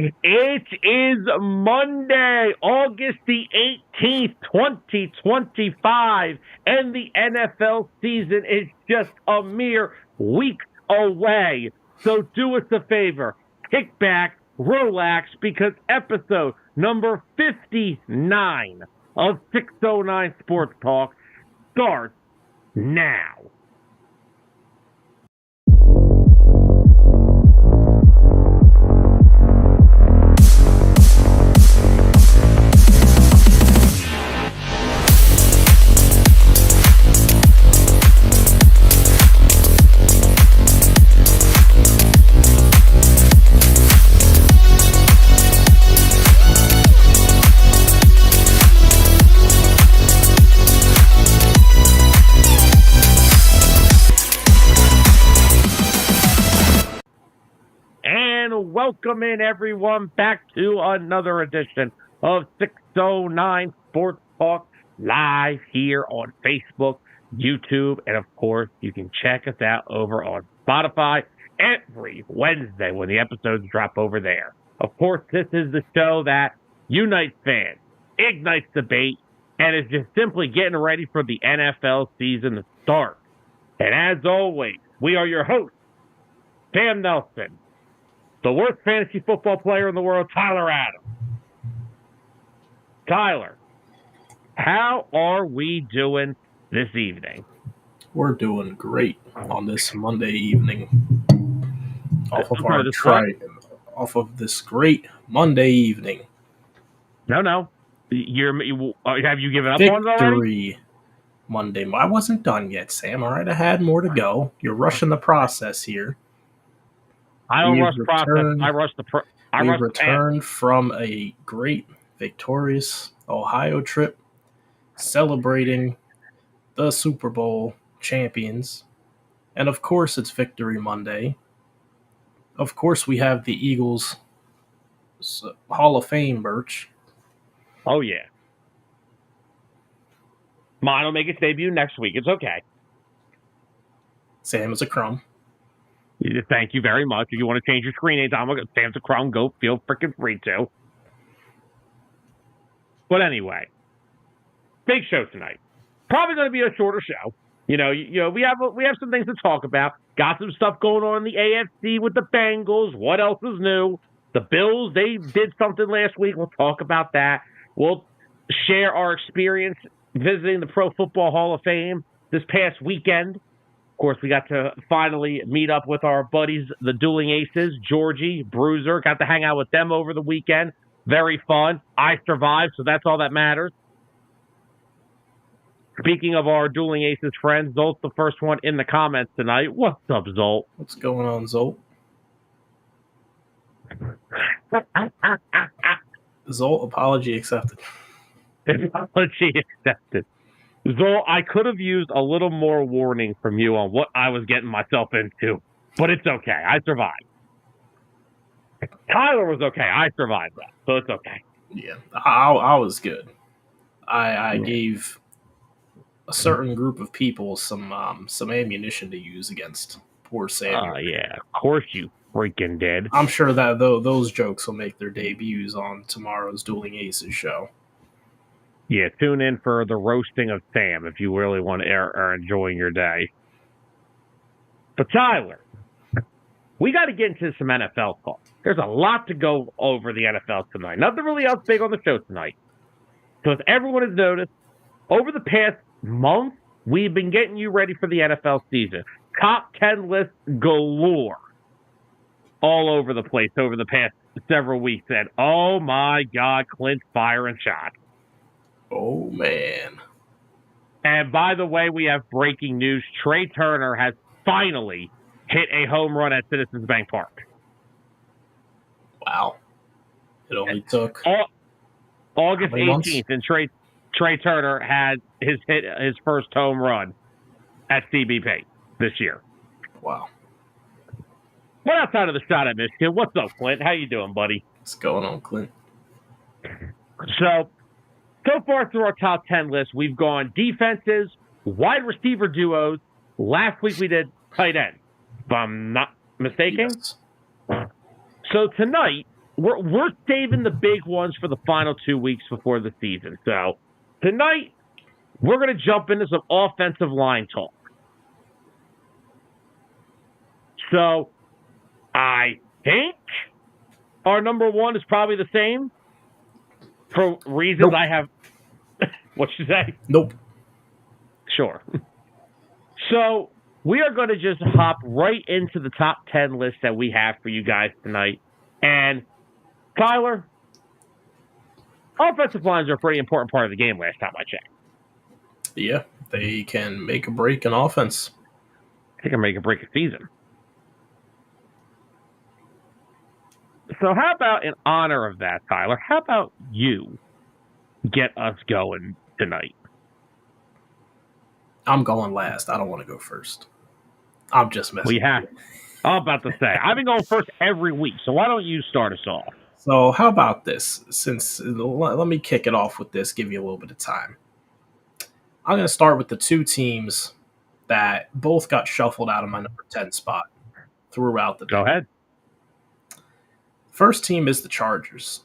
It is Monday, August the 18th, 2025, and the NFL season is just a mere week away. So do us a favor, kick back, relax, because episode number 59 of 609 Sports Talk starts now. Welcome in, everyone, back to another edition of 609 Sports Talk live here on Facebook, YouTube, and of course, you can check us out over on Spotify every Wednesday when the episodes drop over there. Of course, this is the show that unites fans, ignites debate, and is just simply getting ready for the NFL season to start. And as always, we are your hosts, Sam Nelson, the worst fantasy football player in the world, Tyler Adams. Tyler, how are we doing this evening? We're doing great on this Monday evening. Off of this great Monday evening. No. Have you given up Victory on it already? Monday. I wasn't done yet, Sam. All right, I had more to go. You're rushing the process here. I don't rush the process. I returned from a great, victorious Ohio trip, celebrating the Super Bowl champions. And of course, it's Victory Monday. Of course, we have the Eagles Hall of Fame merch. Oh, yeah. Mine will make its debut next week. It's okay. Sam is a crumb. Thank you very much. If you want to change your screen name, Sam's a crumb, go feel freaking free to. But anyway, big show tonight. Probably going to be a shorter show. You know, we have some things to talk about. Got some stuff going on in the AFC with the Bengals. What else is new? The Bills, they did something last week. We'll talk about that. We'll share our experience visiting the Pro Football Hall of Fame this past weekend. Of course, we got to finally meet up with our buddies, the Dueling Aces, Georgie, Bruiser. Got to hang out with them over the weekend. Very fun. I survived, so that's all that matters. Speaking of our Dueling Aces friends, Zolt's the first one in the comments tonight. What's up, Zolt? What's going on, Zolt? Zolt, apology accepted. Apology accepted. Zol, I could have used a little more warning from you on what I was getting myself into, but it's okay. I survived. Tyler was okay. I survived that, so it's okay. Yeah, I was good. I gave a certain group of people some ammunition to use against poor Samuel. Yeah, of course you freaking did. I'm sure that those jokes will make their debuts on tomorrow's Dueling Aces show. Yeah, tune in for the roasting of Sam if you really want to are enjoying your day. But Tyler, we got to get into some NFL talk. There's a lot to go over the NFL tonight. Nothing really else big on the show tonight. So as everyone has noticed, over the past month, we've been getting you ready for the NFL season. Top 10 lists galore all over the place over the past several weeks. And oh my God, Clint's firing shots. Oh, man. And by the way, we have breaking news. Trey Turner has finally hit a home run at Citizens Bank Park. Wow. It only took August 18th, and Trey Turner had hit his first home run at CBP this year. Wow. What outside of the shot at Michigan? What's up, Clint? How you doing, buddy? What's going on, Clint? So far through our top 10 list, we've gone defenses, wide receiver duos. Last week we did tight end, if I'm not mistaken. Yes. So tonight, we're saving the big ones for the final 2 weeks before the season. So tonight we're going to jump into some offensive line talk. So I think our number one is probably the same for reasons Nope. I have. What you say? Nope. Sure. So we are going to just hop right into the top 10 list that we have for you guys tonight. And Tyler, offensive lines are a pretty important part of the game last time I checked. Yeah, they can make a break in offense. They can make a break a season. So how about in honor of that, Tyler, how about you get us going tonight? I'm going last. I don't want to go first. I'm just messing. We have. I'm about to say, I've been going first every week, so why don't you start us off? So how about this? Let me kick it off with this, give you a little bit of time. I'm going to start with the two teams that both got shuffled out of my number 10 spot throughout the day. Go ahead. First team is the Chargers.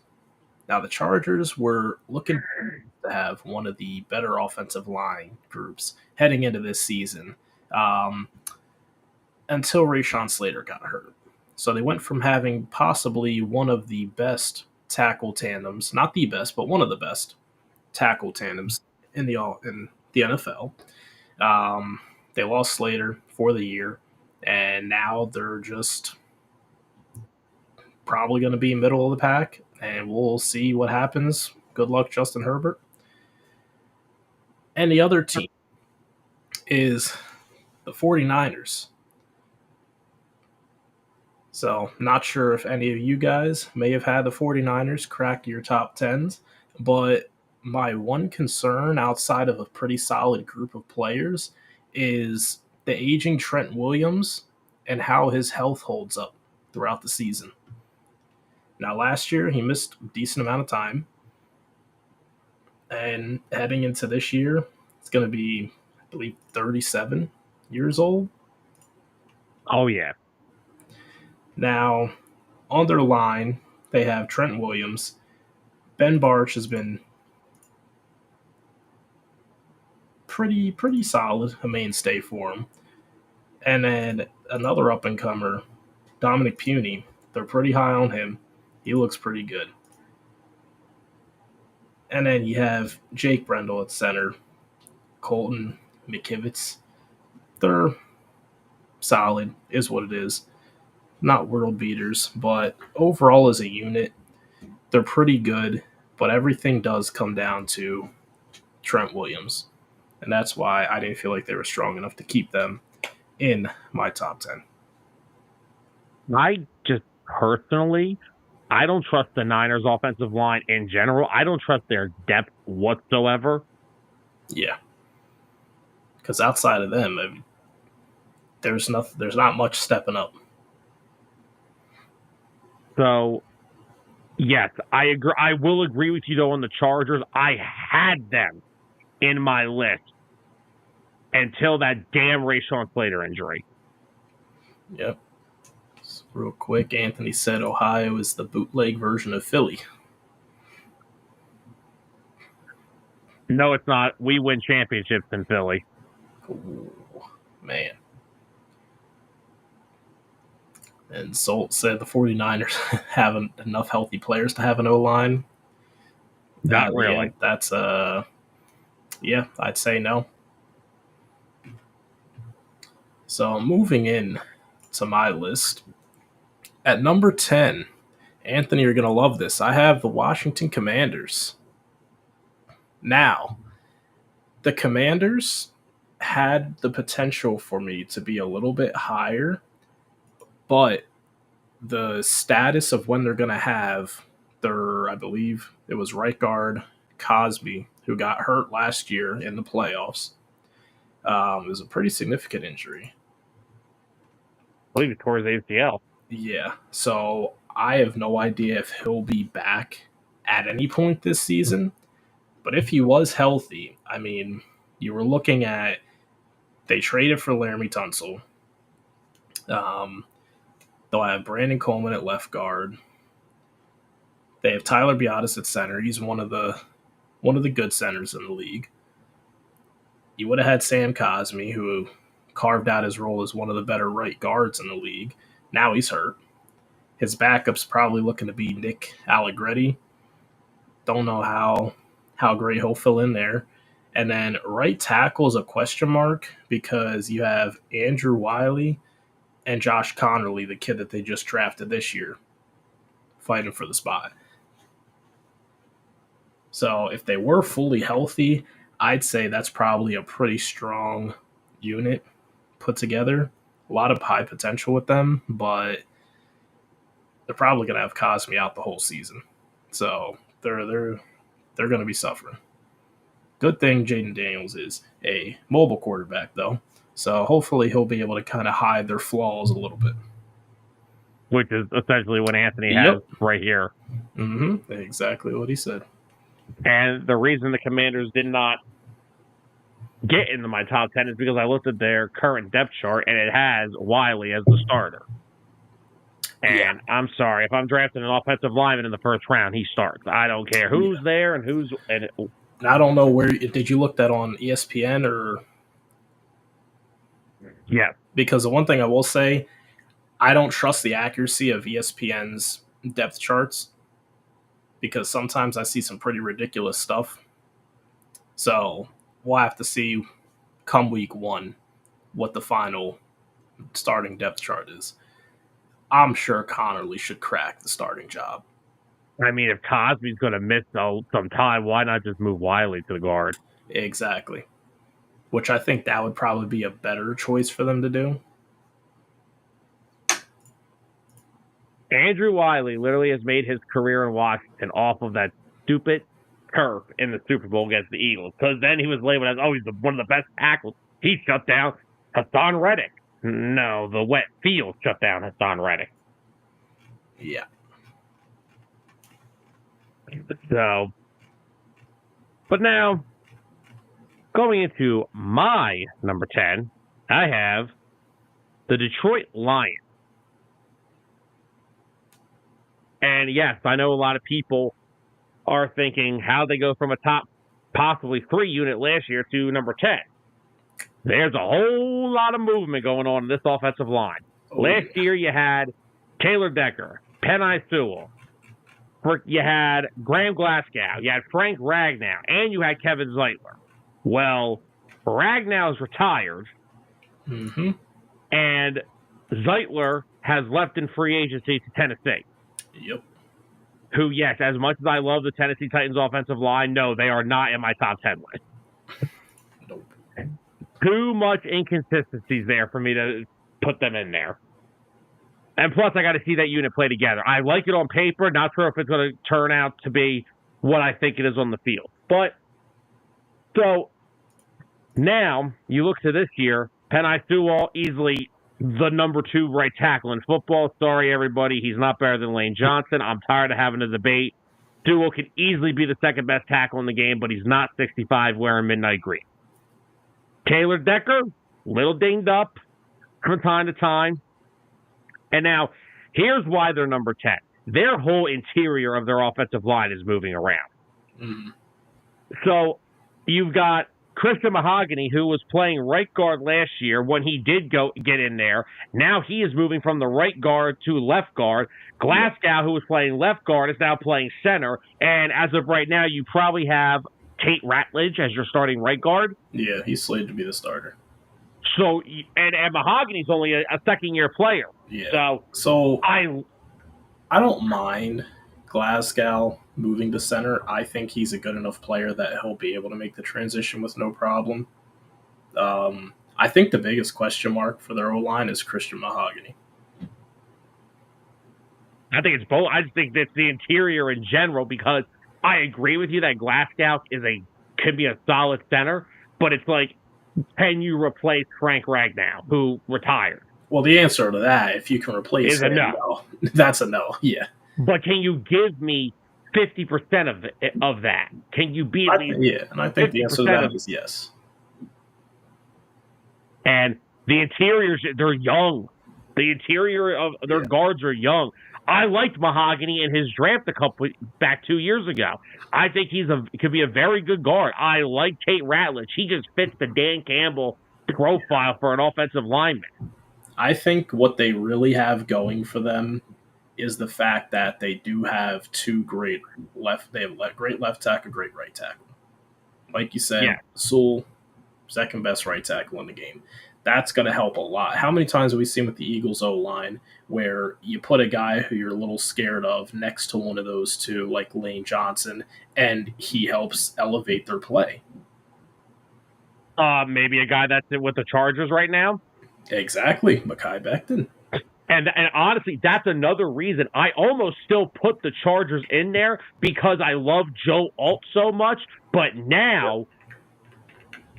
Now, the Chargers were looking to have one of the better offensive line groups heading into this season until Rashawn Slater got hurt. So they went from having possibly one of the best tackle tandems, not the best, but one of the best tackle tandems in the NFL. They lost Slater for the year, and now they're just probably going to be middle of the pack, and we'll see what happens. Good luck, Justin Herbert. And the other team is the 49ers. So, not sure if any of you guys may have had the 49ers crack your top 10s, but my one concern outside of a pretty solid group of players is the aging Trent Williams and how his health holds up throughout the season. Now, last year, he missed a decent amount of time. And heading into this year, it's going to be, I believe, 37 years old. Oh, yeah. Now, on their line, they have Trent Williams. Ben Barch has been pretty solid, a mainstay for him. And then another up-and-comer, Dominic Puny. They're pretty high on him. He looks pretty good. And then you have Jake Brendel at center, Colton McKivitz. They're solid, is what it is. Not world beaters, but overall as a unit, they're pretty good. But everything does come down to Trent Williams. And that's why I didn't feel like they were strong enough to keep them in my top 10. I just personally, I don't trust the Niners' offensive line in general. I don't trust their depth whatsoever. Yeah. Because outside of them, I mean, there's not much stepping up. So, yes, I agree. I will agree with you, though, on the Chargers. I had them in my list until that damn Rashawn Slater injury. Yep. So real quick, Anthony said Ohio is the bootleg version of Philly. No, it's not. We win championships in Philly. Ooh, man. And Zolt said the 49ers have enough healthy players to have an O-line. Not really. Yeah, that's, yeah, I'd say no. So moving in to my list. At number 10, Anthony, you're going to love this. I have the Washington Commanders. Now, the Commanders had the potential for me to be a little bit higher, but the status of when they're going to have their, I believe it was right guard Cosby, who got hurt last year in the playoffs. It was a pretty significant injury. I believe it tore his ACL. Yeah, so I have no idea if he'll be back at any point this season. But if he was healthy, I mean, you were looking at they traded for Laramie Tunsil. They'll have Brandon Coleman at left guard. They have Tyler Biotis at center. He's one of the good centers in the league. You would have had Sam Cosmi, who carved out his role as one of the better right guards in the league. Now he's hurt. His backup's probably looking to be Nick Allegretti. Don't know how great he'll fill in there. And then right tackle is a question mark because you have Andrew Wiley and Josh Connerly, the kid that they just drafted this year, fighting for the spot. So if they were fully healthy, I'd say that's probably a pretty strong unit put together. A lot of high potential with them, but they're probably going to have Cosmi out the whole season. So they're going to be suffering. Good thing Jaden Daniels is a mobile quarterback, though. So hopefully he'll be able to kind of hide their flaws a little bit. Which is essentially what Anthony has right here. Mm-hmm. Exactly what he said. And the reason the Commanders did not get into my top 10 is because I looked at their current depth chart, and it has Wiley as the starter. And I'm sorry, if I'm drafting an offensive lineman in the first round, he starts. I don't care who's there and who's... And I don't know where... Did you look that on ESPN or... Yeah. Because the one thing I will say, I don't trust the accuracy of ESPN's depth charts because sometimes I see some pretty ridiculous stuff. So we'll have to see come week 1 what the final starting depth chart is. I'm sure Connerly should crack the starting job. I mean, if Cosby's going to miss some time, why not just move Wiley to the guard? Exactly. Which I think that would probably be a better choice for them to do. Andrew Wiley literally has made his career in Washington off of that stupid turf in the Super Bowl against the Eagles. Because then he was labeled as, he's one of the best tackles. He shut down Hassan Reddick. No, the wet field shut down Hassan Reddick. Yeah. So, but now, going into my number 10, I have the Detroit Lions. And yes, I know a lot of people are thinking how they go from a top possibly 3 unit last year to number 10. There's a whole lot of movement going on in this offensive line. Last year you had Taylor Decker, Penei Sewell, you had Graham Glasgow, you had Frank Ragnow, and you had Kevin Zeitler. Well, Ragnow's retired, and Zeitler has left in free agency to Tennessee. Yep. Who, yes, as much as I love the Tennessee Titans offensive line, no, they are not in my top 10 list. Nope. Too much inconsistencies there for me to put them in there. And plus, I got to see that unit play together. I like it on paper. Not sure if it's going to turn out to be what I think it is on the field. But, so, now, you look to this year, Penei Sewell easily the number 2 right tackle in football. Sorry, everybody. He's not better than Lane Johnson. I'm tired of having a debate. Sewell could easily be the second best tackle in the game, but he's not 65 wearing midnight green. Taylor Decker, little dinged up from time to time. And now, here's why they're number 10. Their whole interior of their offensive line is moving around. So, you've got Christian Mahogany, who was playing right guard last year when he did get in there. Now he is moving from the right guard to left guard. Glasgow, who was playing left guard, is now playing center. And as of right now, you probably have Tate Ratledge as your starting right guard. Yeah, he's slated to be the starter. So, and Mahogany's only a second-year player. Yeah. So I don't mind Glasgow moving to center. I think he's a good enough player that he'll be able to make the transition with no problem. I think the biggest question mark for their O-line is Christian Mahogany. I think it's both. I just think that's the interior in general because I agree with you that Glasgow could be a solid center, but it's like, can you replace Frank Ragnow, who retired? Well, the answer to that, if you can replace him, no. That's a no, yeah. But can you give me 50% of that? Can you be at least? Yeah, and I think the answer to that is yes. And the interiors, they're young. The interior of their guards are young. I liked Mahogany in his draft back 2 years ago. I think could be a very good guard. I like Tate Ratledge. He just fits the Dan Campbell profile for an offensive lineman. I think what they really have going for them is the fact that they do have two great left. They have great left tackle, great right tackle. Like you said, Sewell, second best right tackle in the game. That's going to help a lot. How many times have we seen with the Eagles O-line where you put a guy who you're a little scared of next to one of those two, like Lane Johnson, and he helps elevate their play? Maybe a guy that's with the Chargers right now? Exactly, Mekhi Becton. And honestly, that's another reason I almost still put the Chargers in there because I love Joe Alt so much. But now,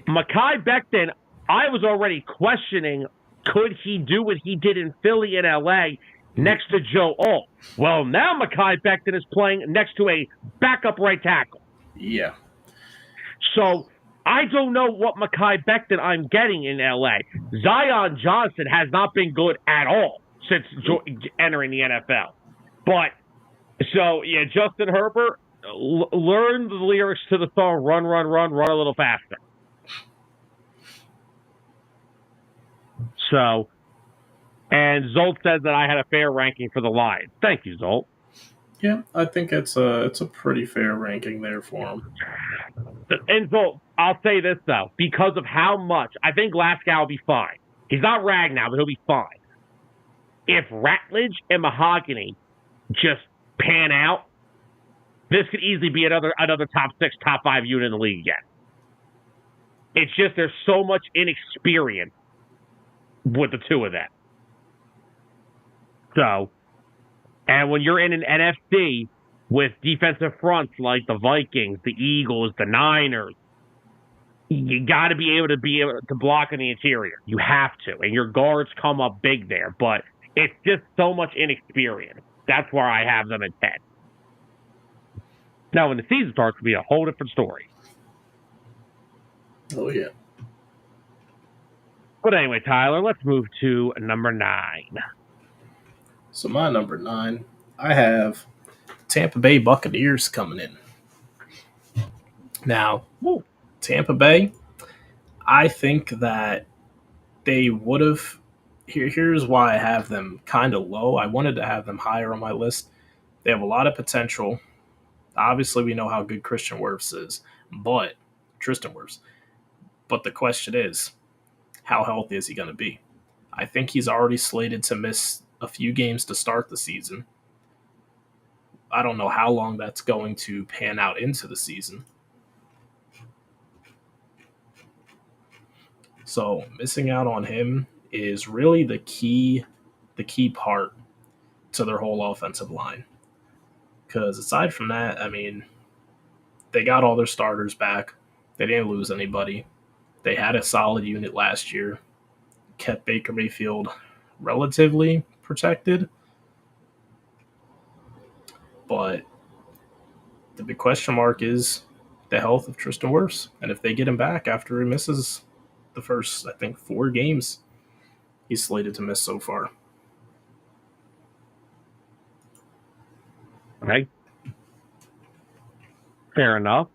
Mekhi Becton, I was already questioning, could he do what he did in Philly and LA next to Joe Alt? Well, now Mekhi Becton is playing next to a backup right tackle. Yeah. So I don't know what Mekhi Becton I'm getting in LA. Zion Johnson has not been good at all since entering the NFL. But, so, yeah, Justin Herbert, learn the lyrics to the song Run, Run, Run, Run a Little Faster. So, and Zolt says that I had a fair ranking for the Lions. Thank you, Zolt. Yeah, I think it's a pretty fair ranking there for him. And Zolt, I'll say this, though, because of how much, I think Glasgow will be fine. He's not Rag now, but he'll be fine. If Ratledge and Mahogany just pan out, this could easily be another top 6, top 5 unit in the league again. It's just there's so much inexperience with the two of them. So, and when you're in an NFC with defensive fronts like the Vikings, the Eagles, the Niners, you got to be able to block in the interior. You have to, and your guards come up big there. But it's just so much inexperience. That's where I have them at 10. Now, when the season starts, it'll be a whole different story. Oh, yeah. But anyway, Tyler, let's move to number 9. So my number 9, I have Tampa Bay Buccaneers coming in. Now, Tampa Bay, I think that they would have. Here's why I have them kind of low. I wanted to have them higher on my list. They have a lot of potential. Obviously, we know how good Tristan Wirfs is, but the question is, how healthy is he going to be? I think he's already slated to miss a few games to start the season. I don't know how long that's going to pan out into the season. So missing out on him is really the key part to their whole offensive line. Because aside from that, I mean, they got all their starters back. They didn't lose anybody. They had a solid unit last year. Kept Baker Mayfield relatively protected. But the big question mark is the health of Tristan Wirfs. And if they get him back after he misses the first, I think, 4 games he's slated to miss so far. Okay. Fair enough.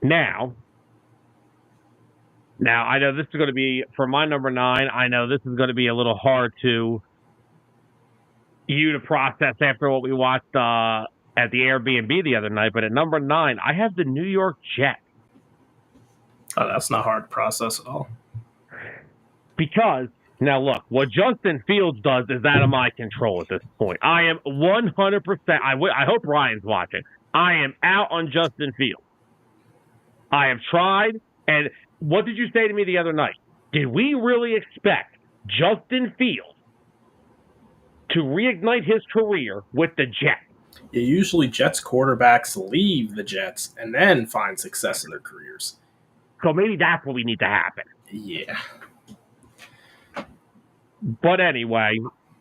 Now, I know this is going to be, for my number 9, I know this is going to be a little hard to process after what we watched at the Airbnb the other night, but at number 9, I have the New York Jets. Oh, that's not hard to process at all. Because, now look, what Justin Fields does is out of my control at this point. I am 100%, I hope Ryan's watching, I am out on Justin Fields. I have tried, and what did you say to me the other night? Did we really expect Justin Fields to reignite his career with the Jets? Usually Jets quarterbacks leave the Jets and then find success in their careers. So maybe that's what we need to happen. Yeah. But anyway,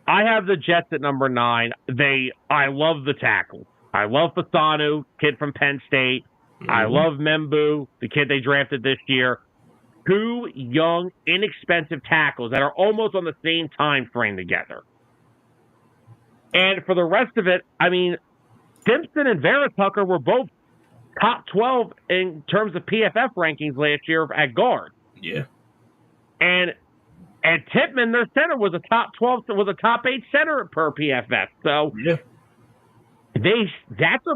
I have the Jets at number 9. I love the tackle. I love Fasanu, kid from Penn State. Mm-hmm. I love Membu, the kid they drafted this year. 2 young, inexpensive tackles that are almost on the same time frame together. And for the rest of it, I mean, Simpson and Vera Tucker were both top 12 in terms of PFF rankings last year at guard. Yeah. And Tippmann, their center, was a top 12, was a top 8 center per PFF. So yeah. That's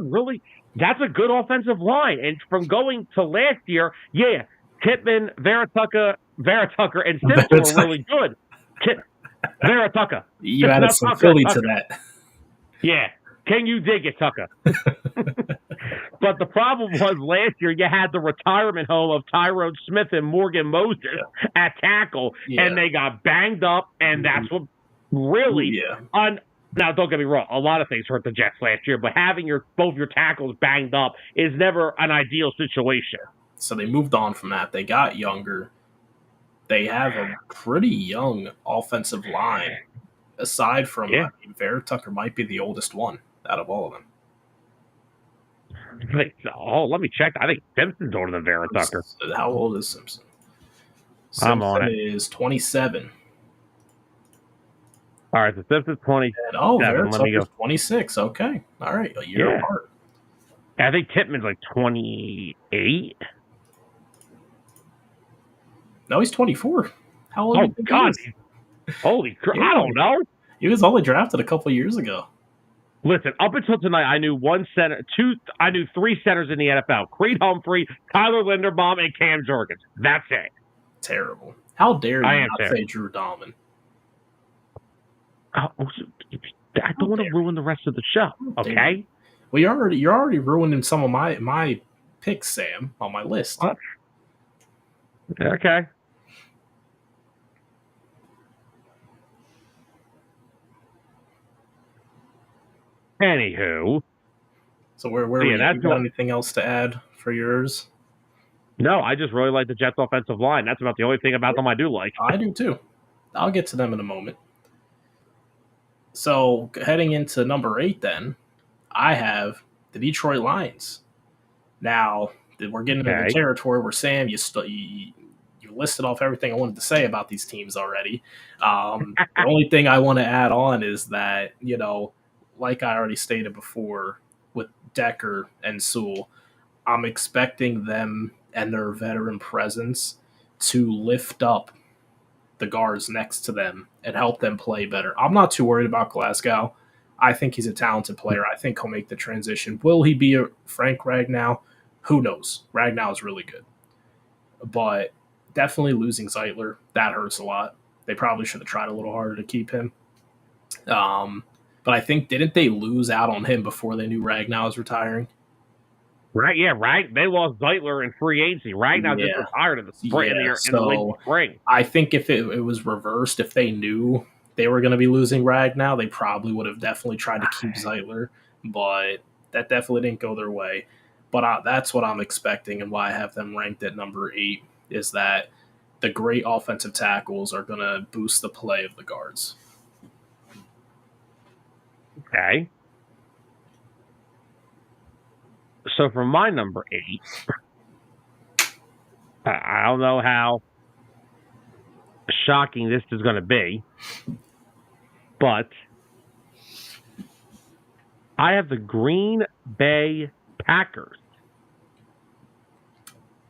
a good offensive line. And from going to last year, yeah, Tippmann, Vera Tucker, and Simpson were really good. Vera Tucker. You added some Philly to that. Yeah. Can you dig it, Tucker? But the problem was last year you had the retirement home of Tyrone Smith and Morgan Moses at tackle, and they got banged up, and that's what really now, don't get me wrong, a lot of things hurt the Jets last year, but having both your tackles banged up is never an ideal situation. So they moved on from that. They got younger. They have a pretty young offensive line. Aside from Vera Tucker might be the oldest one out of all of them. Let me check. I think Simpson's older than Vera Tucker. How old is Simpson? I'm on it. Is 27. All right, so Simpson's 27. Vera Tucker's 26. Okay. All right, a year apart. I think Tippmann's like 28. No, he's 24. How old? Oh, God. Holy crap. I don't know. He was only drafted a couple of years ago. Listen, up until tonight, I knew three centers in the NFL. Creed Humphrey, Tyler Linderbaum, and Cam Jurgens. That's it. Terrible. How dare you not say Drew Dalman? I don't want to ruin the rest of the show, okay? Well, you're already ruining some of my picks, Sam, on my list. What? Okay. Anywho. So where you got anything else to add for yours? No, I just really like the Jets' offensive line. That's about the only thing about them I do like. I do too. I'll get to them in a moment. So heading into number 8 then, I have the Detroit Lions. Now, we're getting into the territory where, Sam, you listed off everything I wanted to say about these teams already. The only thing I want to add on is that, like I already stated before with Decker and Sewell, I'm expecting them and their veteran presence to lift up the guards next to them and help them play better. I'm not too worried about Glasgow. I think he's a talented player. I think he'll make the transition. Will he be a Frank Ragnow? Who knows? Ragnow is really good. But definitely losing Zeitler, that hurts a lot. They probably should have tried a little harder to keep him. But I think, didn't they lose out on him before they knew Ragnow was retiring? Right, yeah, right. They lost Zeitler in free agency. Ragnow just retired in the spring. In the late spring. I think if it was reversed, if they knew they were going to be losing Ragnow, they probably would have definitely tried to keep Zeitler. But that definitely didn't go their way. But that's what I'm expecting, and why I have them ranked at number 8, is that the great offensive tackles are going to boost the play of the guards. Okay. So for my number 8, I don't know how shocking this is going to be, but I have the Green Bay Packers.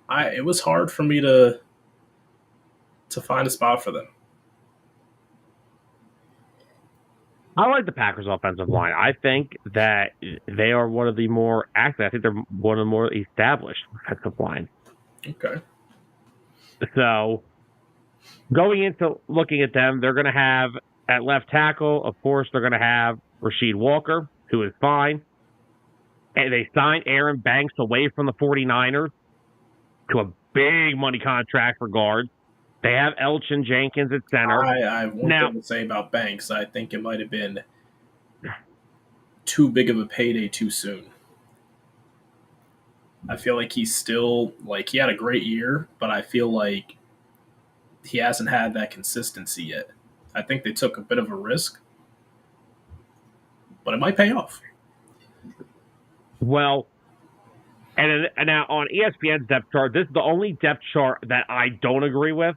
It was hard for me to find a spot for them. I like the Packers' offensive line. I think that they are one of the more active. I think they're one of the more established offensive line. Okay. So, going into looking at them, they're going to have at left tackle, of course, they're going to have Rasheed Walker, who is fine. And they signed Aaron Banks away from the 49ers to a big money contract for guards. They have Elgin Jenkins at center. I have one thing to say about Banks. I think it might have been too big of a payday too soon. I feel like he's still, he had a great year, but I feel like he hasn't had that consistency yet. I think they took a bit of a risk, but it might pay off. Well, and now on ESPN's depth chart, this is the only depth chart that I don't agree with.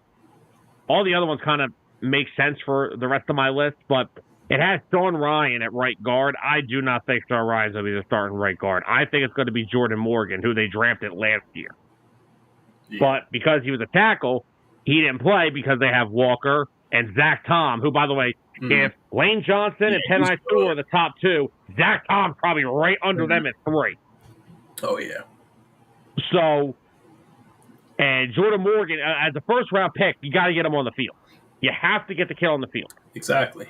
All the other ones kind of make sense for the rest of my list, but It has Sean Ryan at right guard. I do not think Sean Ryan's going to be the starting right guard. I think it's going to be Jordan Morgan, who they drafted last year. Yeah. But because he was a tackle, he didn't play because they have Walker and Zach Tom, who, by the way, if Lane Johnson and Penei Sewell are the top two, Zach Tom's probably right under them at 3. Oh, yeah. So, and Jordan Morgan, as a first-round pick, you got to get him on the field. You have to get the kid on the field. Exactly.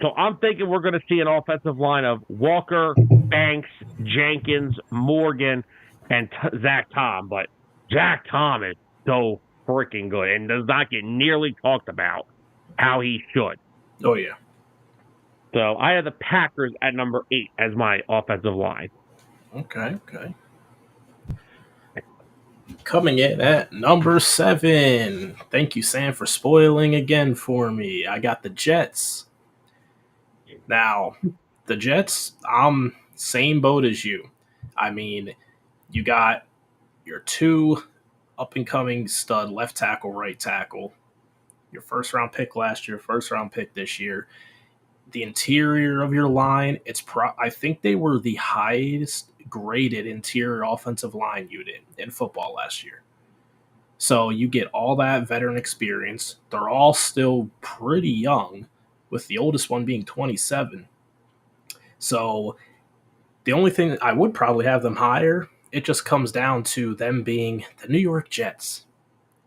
So I'm thinking we're going to see an offensive line of Walker, Banks, Jenkins, Morgan, and Zach Tom. But Zach Tom is so freaking good and does not get nearly talked about how he should. Oh, yeah. So I have the Packers at number 8 as my offensive line. Okay. Coming in at number 7. Thank you, Sam, for spoiling again for me. I got the Jets. Now, the Jets, I'm same boat as you. I mean, you got your 2 up-and-coming stud left tackle, right tackle. Your first-round pick last year, first-round pick this year. The interior of your line, I think they were the highest graded interior offensive line unit in football last year. So you get all that veteran experience. They're all still pretty young, with the oldest one being 27. So the only thing I would probably have them higher, it just comes down to them being the New York Jets.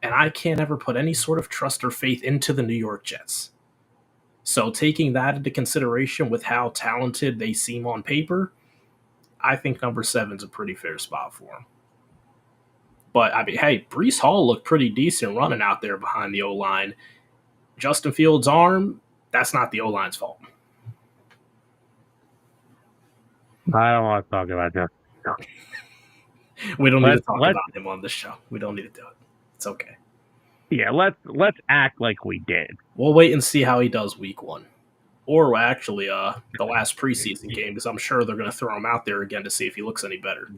And I can't ever put any sort of trust or faith into the New York Jets. So taking that into consideration with how talented they seem on paper, I think number 7 is a pretty fair spot for them. But, I mean, hey, Breece Hall looked pretty decent running out there behind the O-line. Justin Fields' arm, that's not the O-line's fault. I don't want to talk about that. We don't need to talk about him on this show. We don't need to do it. It's okay. Yeah, let's act like we did. We'll wait and see how he does week 1. Or actually the last preseason game, because I'm sure they're going to throw him out there again to see if he looks any better.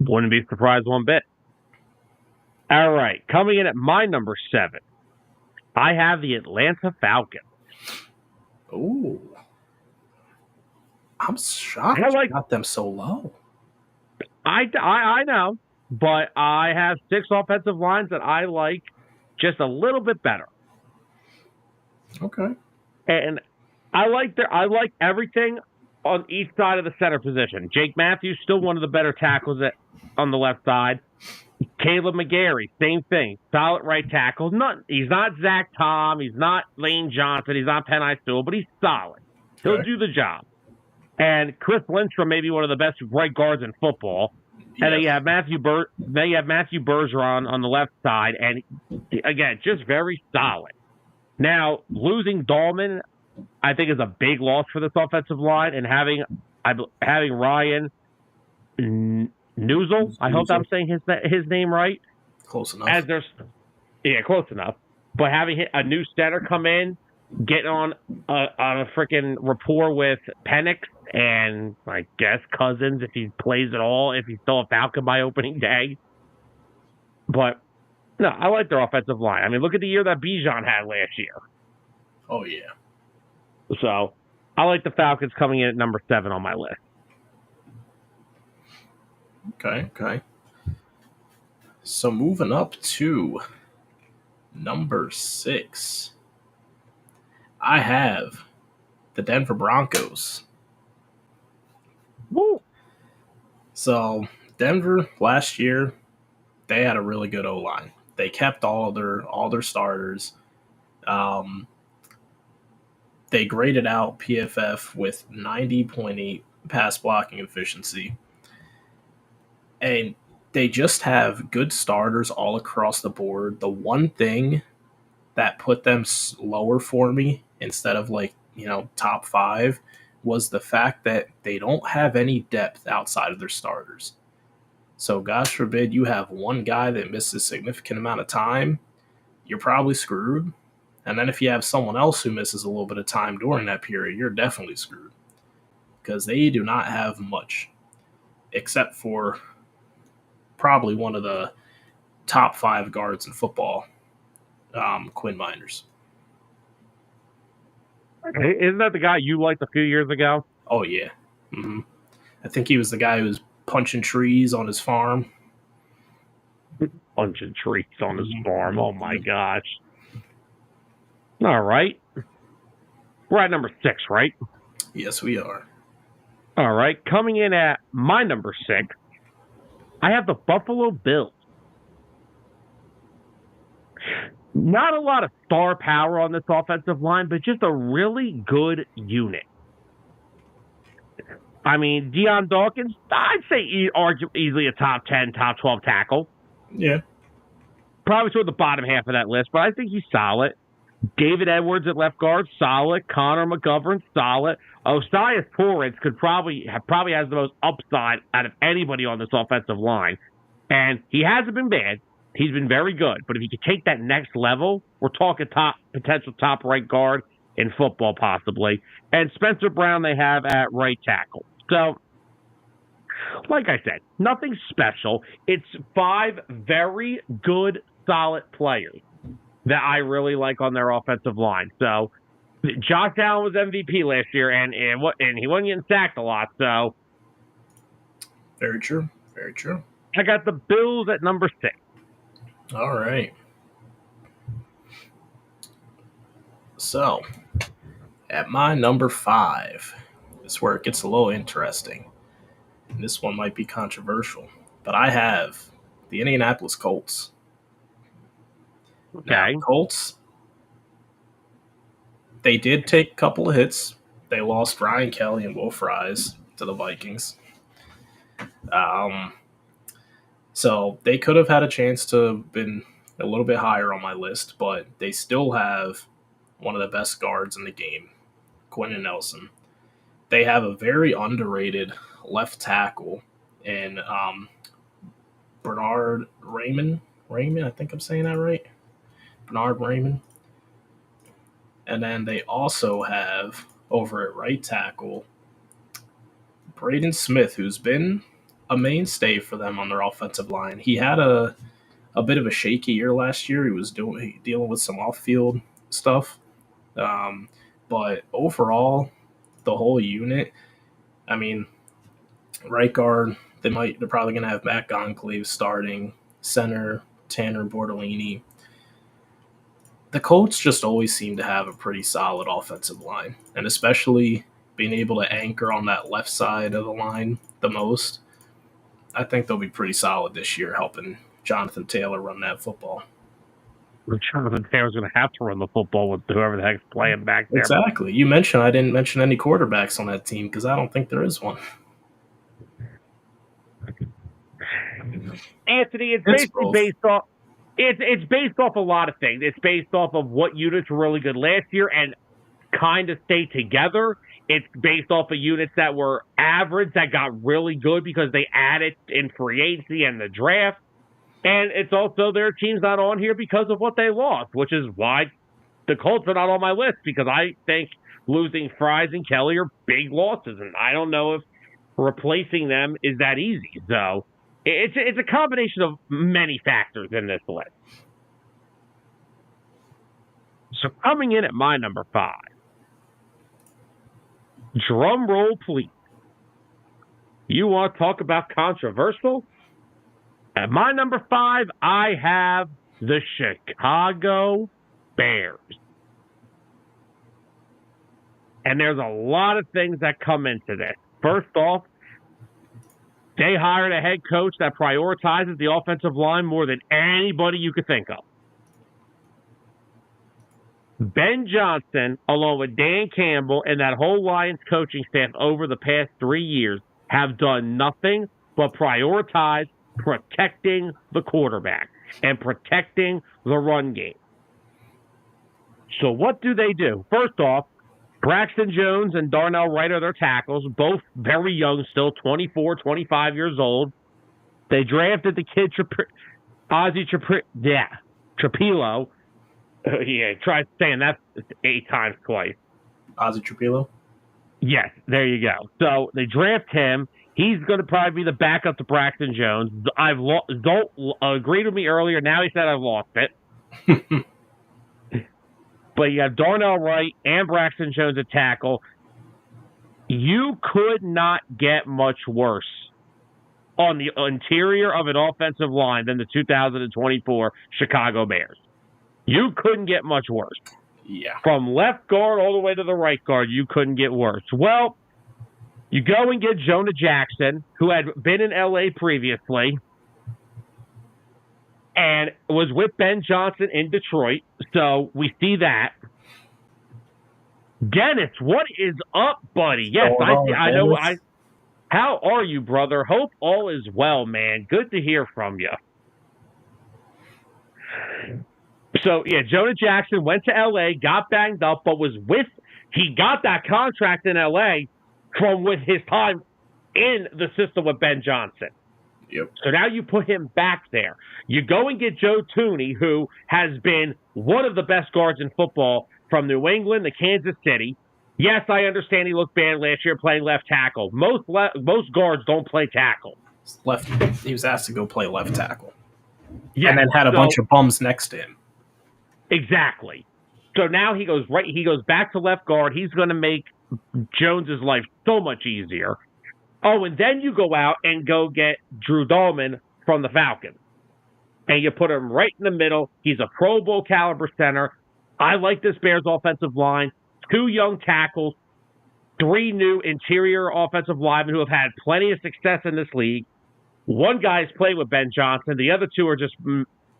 Wouldn't be surprised one bit. All right, coming in at my number 7, I have the Atlanta Falcons. Ooh. I'm shocked you got them so low. I know, but I have 6 offensive lines that I like just a little bit better. Okay. And I like everything on each side of the center position. Jake Matthews, still one of the better tackles on the left side. Caleb McGarry, same thing. Solid right tackle. He's not Zach Tom. He's not Lane Johnson. He's not Penei Sewell, but he's solid. He'll do the job. And Chris Lindstrom may be one of the best right guards in football. Yes. And then you have Matthew Bergeron on the left side, and again, just very solid. Now, losing Dahlman, I think, is a big loss for this offensive line, and having Ryan Neuzil, I hope I'm saying his name right. Close enough. Close enough. But having a new center come in, getting on a freaking rapport with Penix and I guess Cousins if he plays at all, if he's still a Falcon by opening day. But no, I like their offensive line. I mean, look at the year that Bijan had last year. Oh yeah. So I like the Falcons coming in at number 7 on my list. Okay. So moving up to number 6, I have the Denver Broncos. Woo. So Denver last year, they had a really good O-line. They kept all their starters. They graded out PFF with 90.8 pass blocking efficiency. And they just have good starters all across the board. The one thing that put them lower for me instead of top 5 was the fact that they don't have any depth outside of their starters. So gosh forbid you have one guy that misses a significant amount of time, you're probably screwed. And then if you have someone else who misses a little bit of time during that period, you're definitely screwed. Because they do not have much, except for probably one of the top 5 guards in football, Quinn Miners. Isn't that the guy you liked a few years ago? Oh, yeah. Mm-hmm. I think he was the guy who was punching trees on his farm. Punching trees on his farm. Oh, my gosh. All right. We're at number 6, right? Yes, we are. All right. Coming in at my number 6, I have the Buffalo Bills. Not a lot of star power on this offensive line, but just a really good unit. I mean, Deion Dawkins, I'd say easily a top 10, top 12 tackle. Yeah. Probably toward the bottom half of that list, but I think he's solid. David Edwards at left guard, solid. Connor McGovern, solid. Osias Torrance probably has the most upside out of anybody on this offensive line. And he hasn't been bad. He's been very good. But if he could take that next level, we're talking potential top right guard in football possibly. And Spencer Brown they have at right tackle. So, like I said, nothing special. It's 5 very good, solid players that I really like on their offensive line. So, Josh Allen was MVP last year, and he wasn't getting sacked a lot. So, very true. Very true. I got the Bills at number 6. All right. So, at my number 5 is where it gets a little interesting. And this one might be controversial, but I have the Indianapolis Colts. Okay. Now, Colts, they did take a couple of hits. They lost Ryan Kelly and Will Fries to the Vikings. So they could have had a chance to have been a little bit higher on my list, but they still have one of the best guards in the game, Quentin Nelson. They have a very underrated left tackle in Bernard Raymond. I think I'm saying that right. Bernard Raymond. And then they also have over at right tackle Braden Smith, who's been a mainstay for them on their offensive line. He had a bit of a shaky year last year. He was dealing with some off-field stuff. But overall, the whole unit, I mean, right guard, they're probably going to have Matt Goncalves starting, center, Tanner Bortolini. The Colts just always seem to have a pretty solid offensive line, and especially being able to anchor on that left side of the line the most. I think they'll be pretty solid this year, helping Jonathan Taylor run that football. Jonathan Taylor's going to have to run the football with whoever the heck's playing back there. Exactly. You mentioned I didn't mention any quarterbacks on that team because I don't think there is one. Anthony, it's basically based off. It's based off a lot of things. It's based off of what units were really good last year and kind of stayed together. It's based off of units that were average that got really good because they added in free agency and the draft. And it's also their team's not on here because of what they lost, which is why the Colts are not on my list, because I think losing Fries and Kelly are big losses, and I don't know if replacing them is that easy. So it's a combination of many factors in this list. So coming in at my number 5, drum roll, please. You want to talk about controversial? At my number 5, I have the Chicago Bears. And there's a lot of things that come into this. First off, they hired a head coach that prioritizes the offensive line more than anybody you could think of. Ben Johnson, along with Dan Campbell and that whole Lions coaching staff over the past 3 years, have done nothing but prioritize protecting the quarterback and protecting the run game. So what do they do? First off, Braxton Jones and Darnell Wright are their tackles, both very young still, 24, 25 years old. They drafted the kid Ozzy Trapilo. Try saying that 8 times twice. Ozzy Trapilo? Yes, there you go. So they draft him. He's going to probably be the backup to Braxton Jones. Don't agreed with me earlier. Now he said I've lost it. but you have Darnell Wright and Braxton Jones at tackle. You could not get much worse on the interior of an offensive line than the 2024 Chicago Bears. You couldn't get much worse. Yeah. From left guard all the way to the right guard, you couldn't get worse. Well, you go and get Jonah Jackson, who had been in L.A. previously and was with Ben Johnson in Detroit. So we see that. Dennis, what is up, buddy? Yes, I know. How are you, brother? Hope all is well, man. Good to hear from you. So, yeah, Jonah Jackson went to L.A., got banged up, but he got that contract in L.A. from with his time in the system with Ben Johnson. Yep. So now you put him back there. You go and get Joe Thuney, who has been one of the best guards in football from New England to Kansas City. Yes, I understand he looked bad last year playing left tackle. Most guards don't play tackle. He was asked to go play left tackle. Yeah, and then had a bunch of bums next to him. Exactly. So now he goes back to left guard. He's going to make Jones's life so much easier. Oh, and then you go out and go get Drew Dahlman from the Falcons. And you put him right in the middle. He's a Pro Bowl caliber center. I like this Bears offensive line. 2 young tackles, 3 new interior offensive linemen who have had plenty of success in this league. One guy's played with Ben Johnson. The other 2 are just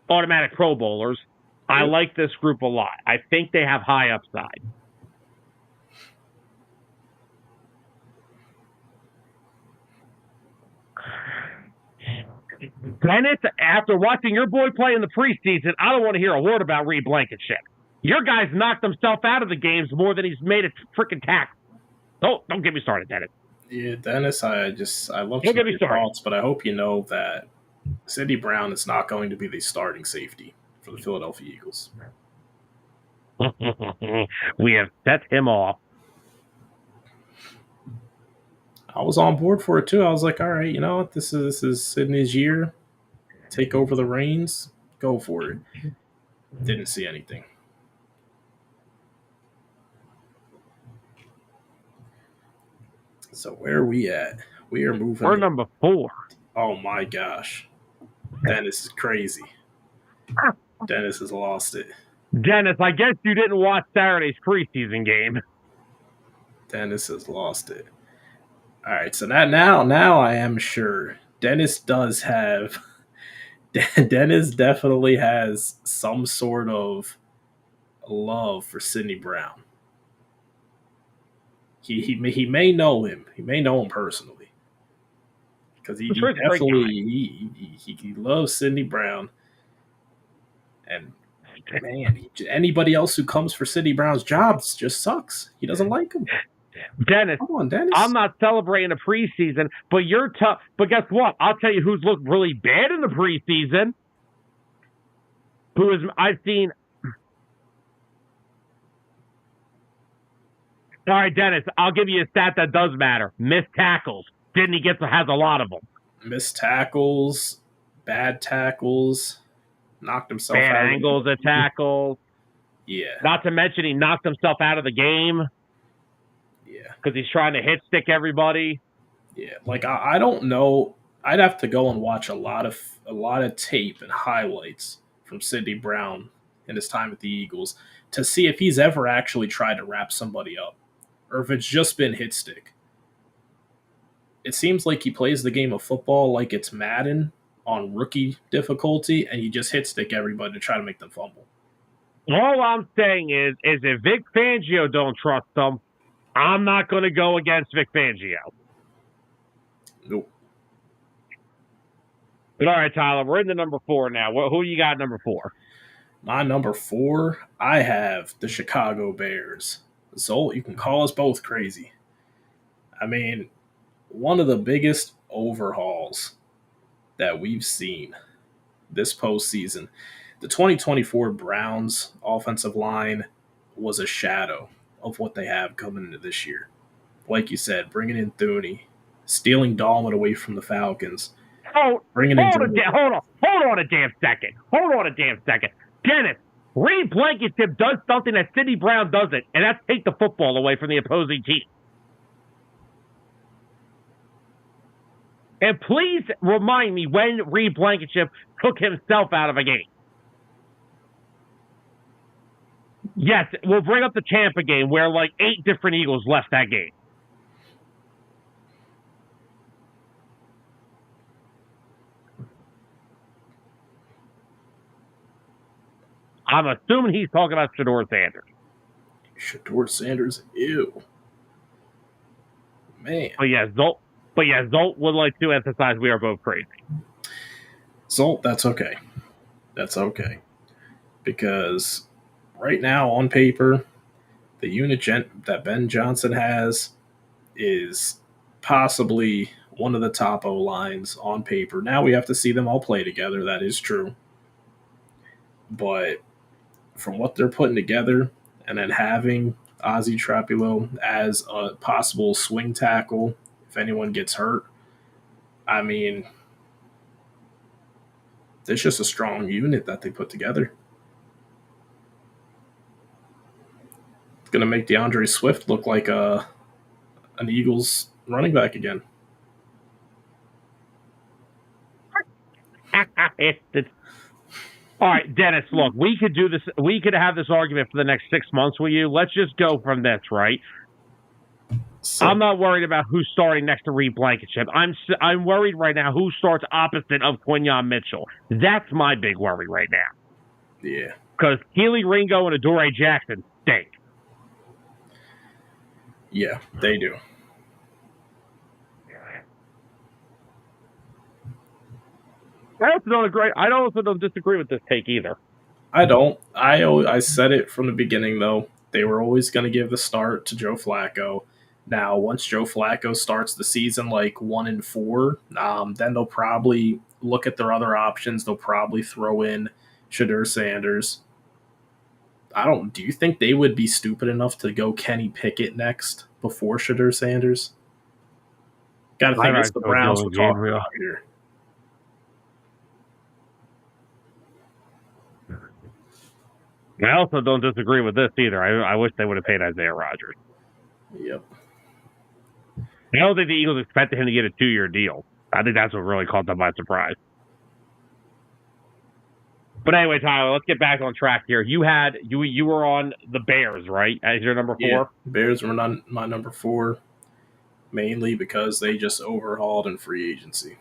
automatic Pro Bowlers. I like this group a lot. I think they have high upside. Dennis, after watching your boy play in the preseason, I don't want to hear a word about Reed Blankenship. Your guy's knocked himself out of the games more than he's made a freaking tackle. Don't get me started, Dennis. Yeah, Dennis, I love your thoughts, but I hope you know that Sidney Brown is not going to be the starting safety for the Philadelphia Eagles. We have set him off. I was on board for it too. I was like, all right, you know what? This is Sidney's year. Take over the reins. Go for it. Didn't see anything. So where are we at? We are moving. We're number 4. Oh my gosh. Dennis is crazy. Dennis has lost it. Dennis, I guess you didn't watch Saturday's preseason game. Dennis has lost it. All right, so now I am sure Dennis definitely has some sort of love for Sidney Brown. He may know him. He may know him personally because he loves Sidney Brown. And man, anybody else who comes for Sidney Brown's jobs just sucks. He doesn't like him. Dennis, come on, Dennis. I'm not celebrating the preseason, but you're tough. But guess what? I'll tell you who's looked really bad in the preseason. I've seen. All right, Dennis, I'll give you a stat that does matter. Missed tackles. Sidney has a lot of them. Missed tackles, bad tackles, knocked himself out. Bad angles of tackles. Yeah. Not to mention he knocked himself out of the game. Yeah. Because he's trying to hit stick everybody. Yeah. Like, I don't know. I'd have to go and watch a lot of tape and highlights from Sidney Brown in his time at the Eagles to see if he's ever actually tried to wrap somebody up or if it's just been hit stick. It seems like he plays the game of football like it's Madden on rookie difficulty, and you just hit stick everybody to try to make them fumble. All I'm saying is if Vic Fangio don't trust them, I'm not going to go against Vic Fangio. Nope. But all right, Tyler, we're into number 4 now. Who you got number 4? My number 4, I have the Chicago Bears. Zolt, you can call us both crazy. I mean, one of the biggest overhauls that we've seen this postseason. The 2024 Browns offensive line was a shadow of what they have coming into this year. Like you said, bringing in Thuney, stealing Dahlman away from the Falcons. Hold on a damn second. Dennis, Reed Blankenship does something that Sidney Brown doesn't, and that's take the football away from the opposing team. And please remind me when Reed Blankenship took himself out of a game. Yes, we'll bring up the Tampa game where like 8 different Eagles left that game. I'm assuming he's talking about Shedeur Sanders. Shedeur Sanders, ew. Man. But yeah, Zolt would like to emphasize we are both crazy. Zolt, that's okay. That's okay. Because right now, on paper, the unit that Ben Johnson has is possibly one of the top O lines on paper. Now we have to see them all play together. That is true. But from what they're putting together, and then having Ozzy Trapulo as a possible swing tackle if anyone gets hurt, I mean, it's just a strong unit that they put together. It's going to make DeAndre Swift look like an Eagles running back again. All right, Dennis, look, we could do this. We could have this argument for the next 6 months with you. Let's just go from this, right? So, I'm not worried about who's starting next to Reed Blankenship. I'm worried right now who starts opposite of Quinyon Mitchell. That's my big worry right now. Yeah. Because Keely Ringo and Adoree Jackson stink. Yeah, they do. I also don't disagree with this take either. I don't. I said it from the beginning, though. They were always going to give the start to Joe Flacco. Now, once Joe Flacco starts the season like 1-4, then they'll probably look at their other options. They'll probably throw in Shedeur Sanders. Do you think they would be stupid enough to go Kenny Pickett next before Shedeur Sanders? Got to think it's the Browns we're talking about here. I also don't disagree with this either. I wish they would have paid Isaiah Rodgers. Yep. I don't think the Eagles expected him to get a 2-year deal. I think that's what really caught them by surprise. But anyway, Tyler, let's get back on track here. You were on the Bears, right, as your number 4? Yeah, Bears were not my number 4, mainly because they just overhauled in free agency.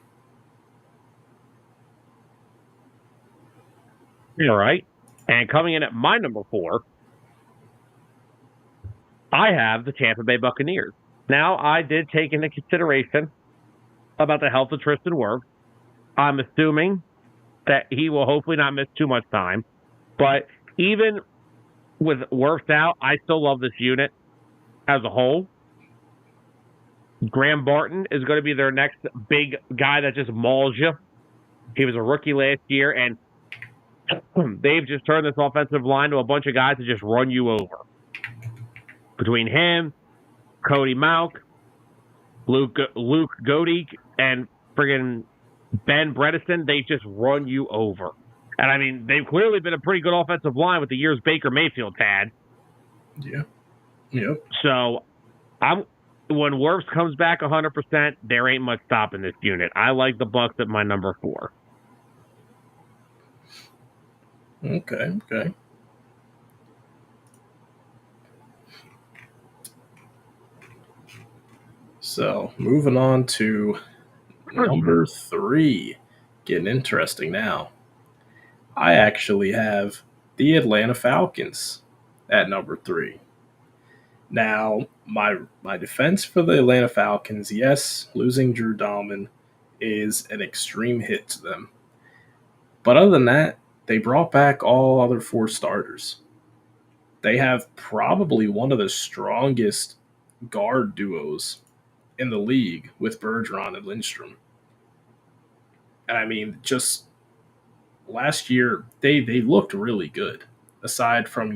All right. And coming in at my number 4, I have the Tampa Bay Buccaneers. Now, I did take into consideration about the health of Tristan Wirfs. I'm assuming that he will hopefully not miss too much time. But even with Wirfs out, I still love this unit as a whole. Graham Barton is going to be their next big guy that just mauls you. He was a rookie last year, and they've just turned this offensive line to a bunch of guys to just run you over. Between him, Cody Mauch, Luke Goedeke, and friggin' Ben Bredeson, they just run you over. And I mean, they've clearly been a pretty good offensive line with the years Baker Mayfield's had. Yeah. Yep. So, when Wirfs comes back 100%, there ain't much stopping this unit. I like the Bucs at my number 4. Okay. So, moving on to number 3. Getting interesting now. I actually have the Atlanta Falcons at number 3. Now, my defense for the Atlanta Falcons, yes, losing Drew Dalman is an extreme hit to them. But other than that, they brought back all other 4 starters. They have probably one of the strongest guard duos in the league with Bergeron and Lindstrom. And I mean, just last year, they looked really good, aside from,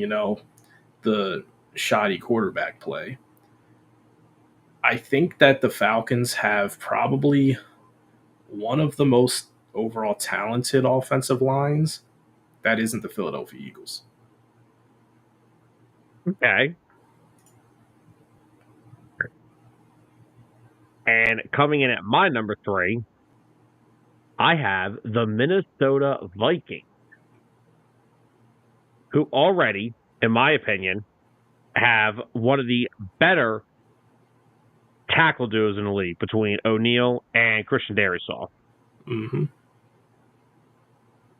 the shoddy quarterback play. I think that the Falcons have probably one of the most overall talented offensive lines that isn't the Philadelphia Eagles. Okay. And coming in at my number 3, I have the Minnesota Vikings, who already, in my opinion, have one of the better tackle duos in the league between O'Neal and Christian Darrisaw. Mm-hmm.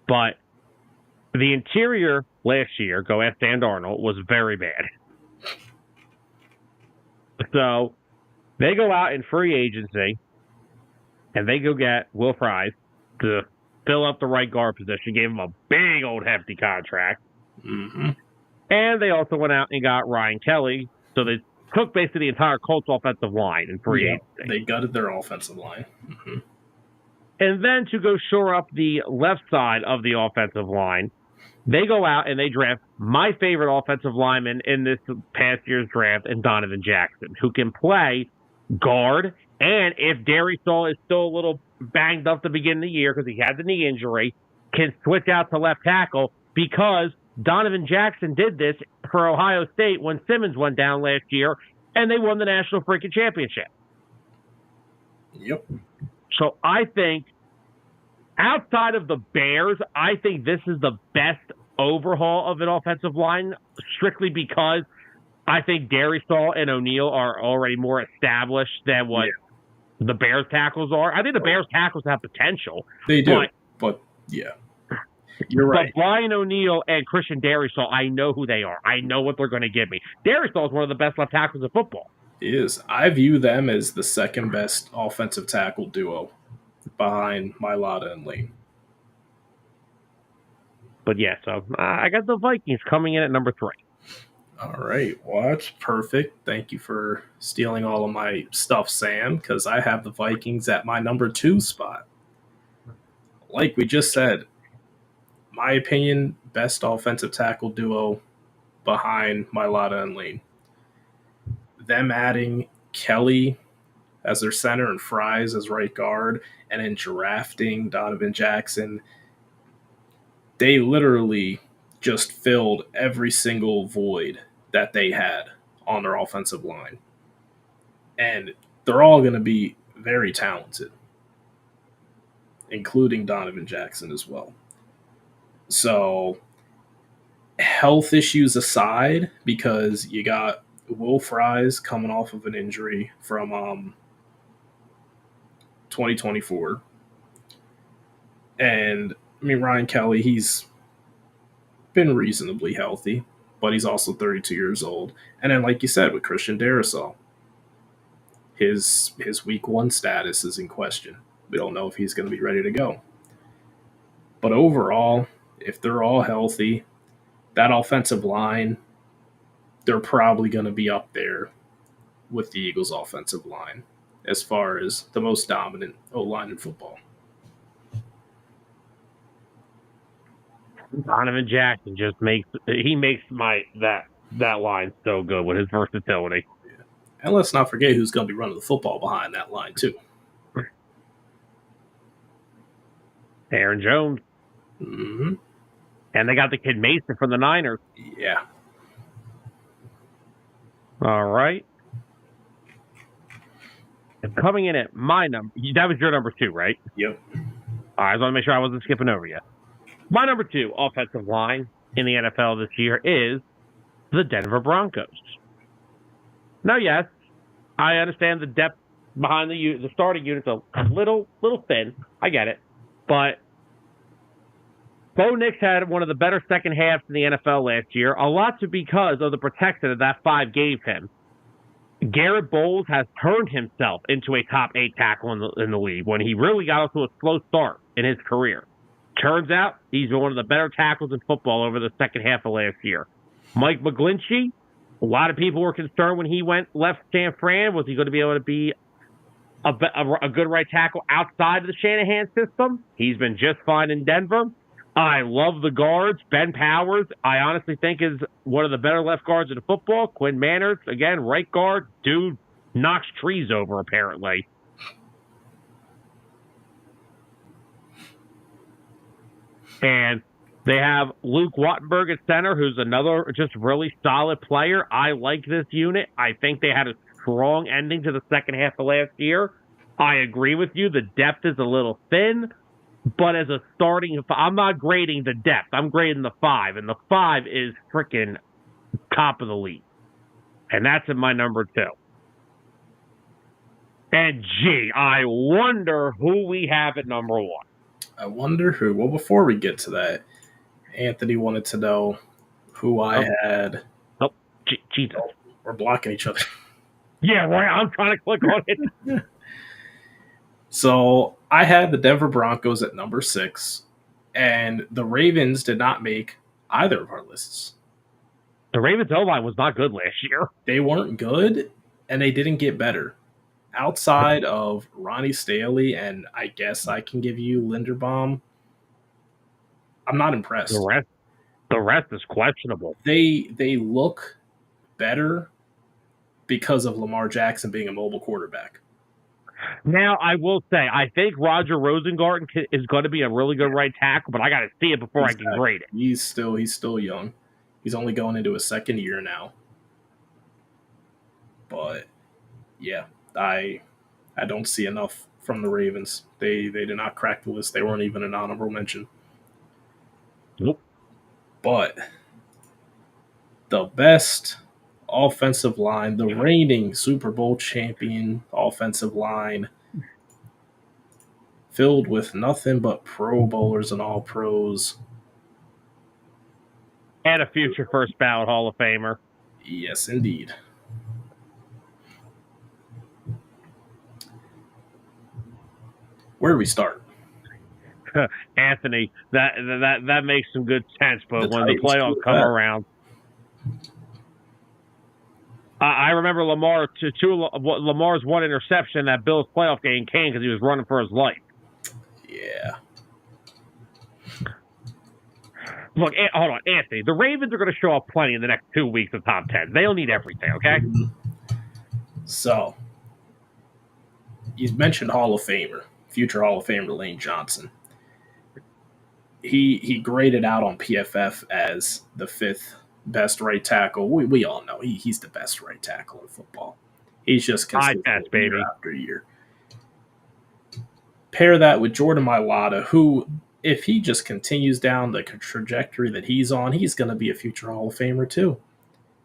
But the interior last year, go ask Dan Darnold, was very bad. So they go out in free agency and they go get Will Fries to fill up the right guard position, gave him a big old hefty contract. Mm-hmm. And they also went out and got Ryan Kelly. So they took basically the entire Colts offensive line in free agency. They gutted their offensive line. Mm-hmm. And then to go shore up the left side of the offensive line, they go out and they draft my favorite offensive lineman in this past year's draft, and Donovan Jackson, who can play guard. And if Darrisaw is still a little banged up to begin the year because he had the knee injury, can switch out to left tackle, because Donovan Jackson did this for Ohio State when Simmons went down last year, and they won the national freaking championship. Yep. So I think, outside of the Bears, I think this is the best overhaul of an offensive line, strictly because I think Darrisaw and O'Neal are already more established than what the Bears tackles are. I think the Bears tackles have potential. They do, but yeah. You're right. But Brian O'Neal and Christian Darrisaw, I know who they are. I know what they're going to give me. Darrisaw is one of the best left tackles in football. He is. I view them as the second best offensive tackle duo behind Mailata and Lane. But yeah, so I got the Vikings coming in at number 3. All right. Well, that's perfect. Thank you for stealing all of my stuff, Sam, because I have the Vikings at my number 2 spot. Like we just said, my opinion, best offensive tackle duo behind Mailata and Lane. Them adding Kelly as their center and Fries as right guard, and then drafting Donovan Jackson, they literally just filled every single void that they had on their offensive line. And they're all going to be very talented, including Donovan Jackson as well. So, health issues aside, because you got Will Fries coming off of an injury from 2024. And, I mean, Ryan Kelly, he's been reasonably healthy, but he's also 32 years old. And then, like you said, with Christian Darrisaw, his week 1 status is in question. We don't know if he's going to be ready to go. But overall, if they're all healthy, that offensive line, they're probably going to be up there with the Eagles' offensive line as far as the most dominant O-line in football. Donovan Jackson just makes that line so good with his versatility. Yeah. And let's not forget who's going to be running the football behind that line too. Aaron Jones. Mm-hmm. And they got the kid Mason from the Niners. Yeah. All right. And coming in at my number, that was your number 2, right? Yep. All right, I just want to make sure I wasn't skipping over you. My number 2 offensive line in the NFL this year is the Denver Broncos. Now, yes, I understand the depth behind the starting unit's a little thin. I get it. But Bo Nix had one of the better second halves in the NFL last year, a lot because of the protection that 5 gave him. Garrett Bowles has turned himself into a top 8 tackle in the league when he really got off to a slow start in his career. Turns out he's been one of the better tackles in football over the second half of last year. Mike McGlinchey, a lot of people were concerned when he left San Fran. Was he going to be able to be a good right tackle outside of the Shanahan system? He's been just fine in Denver. I love the guards. Ben Powers, I honestly think, is one of the better left guards in football. Quinn Manners, again, right guard. Dude knocks trees over, apparently. And They have Luke Wattenberg at center, who's another just really solid player. I like this unit. I think they had a strong ending to the second half of last year. I agree with you. The depth is a little thin, but as a starting, I'm not grading the depth. I'm grading the 5, and the 5 is freaking top of the league. And that's at my number 2. And gee, I wonder who we have at number 1. I wonder who. Well, before we get to that, Anthony wanted to know who I had. Oh, Jesus. We're blocking each other. Yeah, right. I'm trying to click on it. So I had the Denver Broncos at number 6, and the Ravens did not make either of our lists. The Ravens O-line was not good last year. They weren't good, and they didn't get better. Outside of Ronnie Staley, and I guess I can give you Linderbaum, I'm not impressed. The rest is questionable. They look better because of Lamar Jackson being a mobile quarterback. Now, I will say, I think Roger Rosengarten is going to be a really good right tackle, but I got to see it before I can grade it. He's still young. He's only going into his second year now. But yeah, I don't see enough from the Ravens. They did not crack the list. They weren't even an honorable mention. Nope. But the best offensive line, the reigning Super Bowl champion offensive line, filled with nothing but Pro Bowlers and All Pros. And a future first ballot Hall of Famer. Yes, indeed. Where do we start? Anthony, that makes some good sense, but when the playoffs come around, I remember Lamar's one interception in that Bills playoff game came because he was running for his life. Yeah. Look, hold on, Anthony. The Ravens are going to show up plenty in the next 2 weeks of top 10. They'll need everything, okay? So, you mentioned Hall of Famer, future Hall of Famer Lane Johnson. He graded out on PFF as the 5th best right tackle. We all know he's the best right tackle in football. He's just consistent year after year. Pair that with Jordan Mailata, who, if he just continues down the trajectory that he's on, he's going to be a future Hall of Famer too.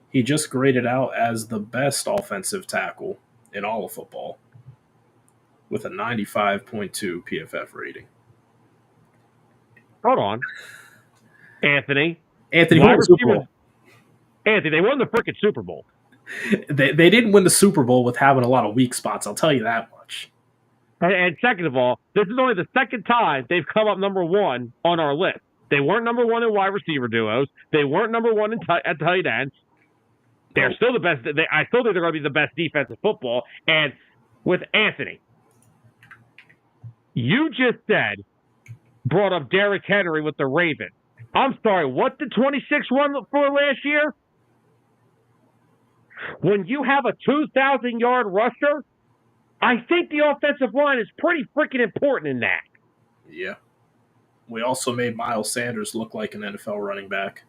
He just graded out as the best offensive tackle in all of football with a 95.2 PFF rating. Hold on. Anthony, won the Super Bowl. Anthony, they won the freaking Super Bowl. They didn't win the Super Bowl with having a lot of weak spots, I'll tell you that much. And second of all, this is only the second time they've come up number 1 on our list. They weren't number 1 in wide receiver duos. They weren't number 1 at tight ends. They're still the best. I still think they're going to be the best defense in football. And with Anthony, you just brought up Derrick Henry with the Ravens. I'm sorry, what did 26 run for last year? When you have a 2,000-yard rusher, I think the offensive line is pretty freaking important in that. Yeah. We also made Miles Sanders look like an NFL running back.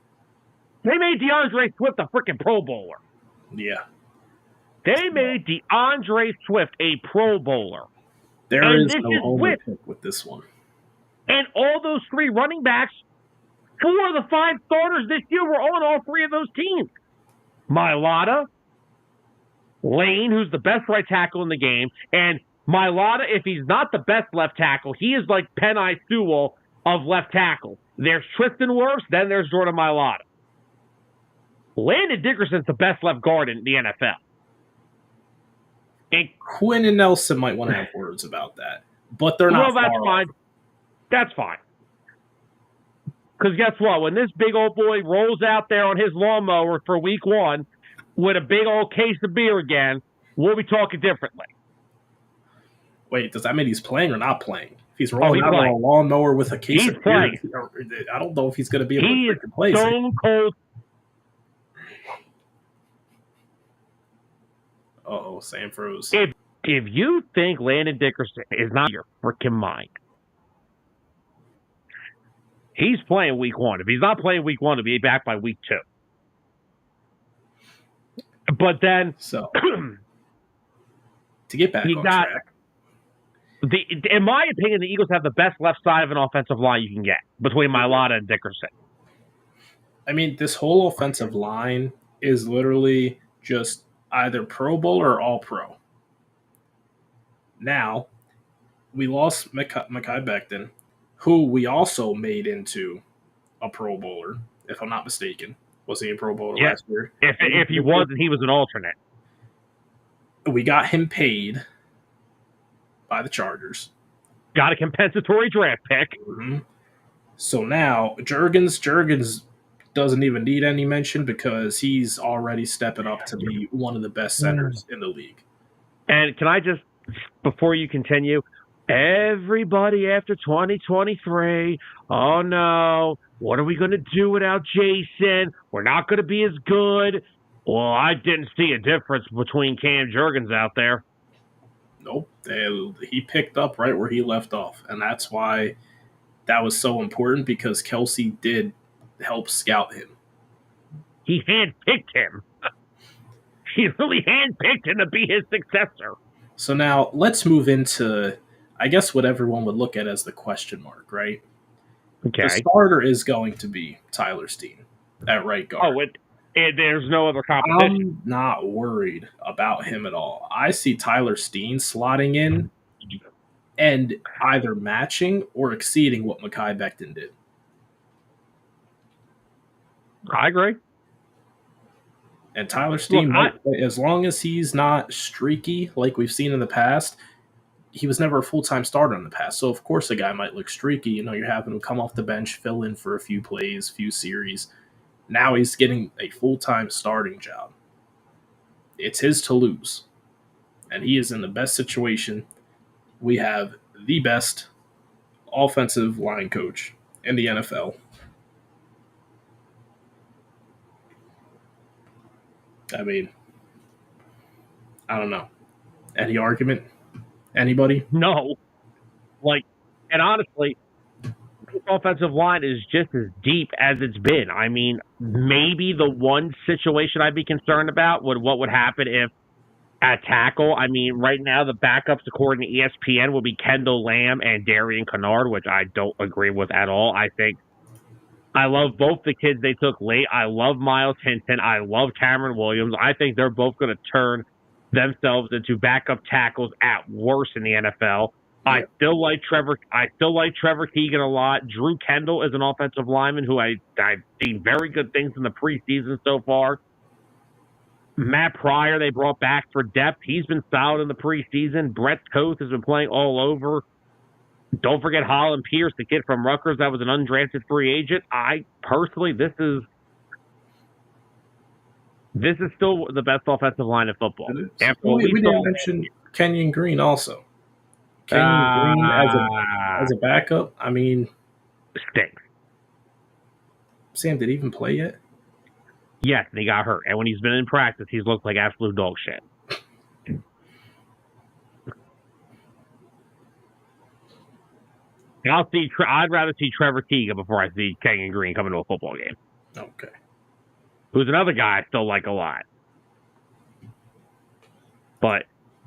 They made DeAndre Swift a freaking Pro Bowler. Yeah. They made DeAndre Swift a Pro Bowler. There is no homer pick with this one. And all those 3 running backs, 4 of the 5 starters this year were on all 3 of those teams. Mailata, Lane, who's the best right tackle in the game, and Mailata, if he's not the best left tackle, he is like Penei Sewell of left tackle. There's Tristan Wirfs, then there's Jordan Mailata. Landon Dickerson's the best left guard in the NFL. And Quinn and Nelson might want to have words about that, but they're not. Well, that's fine. That's fine. Because guess what? When this big old boy rolls out there on his lawnmower for week 1 with a big old case of beer again, we'll be talking differently. Wait, does that mean he's playing or not playing? If he's rolling out on a lawnmower with a case of beer, I don't know if he's going to be able to play. He's stone cold. Uh-oh, Sam froze. If you think Landon Dickerson is not your freaking mind, He's playing week 1. If he's not playing week 1, he'll be back by week 2. But then, so to get back on track, in my opinion, the Eagles have the best left side of an offensive line you can get between Mailata and Dickerson. I mean, this whole offensive line is literally just either Pro Bowl or All Pro. Now, we lost Mekhi Becton, who we also made into a Pro Bowler, if I'm not mistaken. Was he a Pro Bowler last year? If he wasn't, he was an alternate. We got him paid by the Chargers. Got a compensatory draft pick. Mm-hmm. So now, Jurgens doesn't even need any mention because he's already stepping up to be one of the best centers in the league. And can I just, before you continue, everybody after 2023, oh no, what are we going to do without Jason? We're not going to be as good. Well, I didn't see a difference between Cam Jurgens out there. Nope. He picked up right where he left off. And that's why that was so important, because Kelsey did help scout him. He handpicked him. He really handpicked him to be his successor. So now let's move into, I guess, what everyone would look at as the question mark, right? Okay. The starter is going to be Tyler Steen at right guard. Oh, there's no other competition. I'm not worried about him at all. I see Tyler Steen slotting in and either matching or exceeding what Mekhi Becton did. I agree. And Tyler Steen, as long as he's not streaky like we've seen in the past, he was never a full-time starter in the past. So, of course, a guy might look streaky. You know, you're having him come off the bench, fill in for a few plays, few series. Now he's getting a full-time starting job. It's his to lose. And he is in the best situation. We have the best offensive line coach in the NFL. I mean, I don't know. Any argument? Anybody? No. And honestly, this offensive line is just as deep as it's been. I mean, maybe the one situation I'd be concerned about what would happen if at tackle, I mean, right now the backups according to ESPN will be Kendall Lamb and Darian Kennard, which I don't agree with at all. I love both the kids they took late. I love Miles Hinton. I love Cameron Williams. I think they're both going to turn themselves into backup tackles at worst in the NFL. Yeah. I still like Trevor Keegan a lot. Drew Kendall is an offensive lineman who I've seen very good things in the preseason so far. Matt Pryor they brought back for depth. He's been solid in the preseason. Brett Koth has been playing all over. Don't forget Holland Pierce, the kid from Rutgers that was an undrafted free agent. This is still the best offensive line in football. We didn't mention Kenyon Green also. Kenyon Green as a backup, I mean, stinks. Sam, did he even play yet? Yes, and he got hurt. And when he's been in practice, he's looked like absolute dog shit. I'd rather see Trevor Keegan before I see Kenyon Green come into a football game. Okay. Who's another guy I still like a lot. But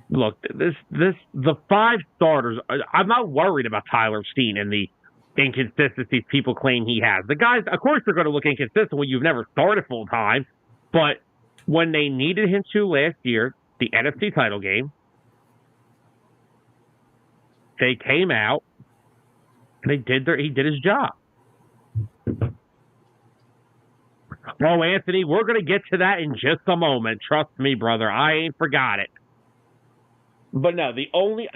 look, the 5 starters. I'm not worried about Tyler Steen and the inconsistencies people claim he has. The guys, of course, they're going to look inconsistent when you've never started full time. But when they needed him to last year, the NFC title game, they came out. He did his job. Oh, Anthony, we're going to get to that in just a moment. Trust me, brother. I ain't forgot it. But no,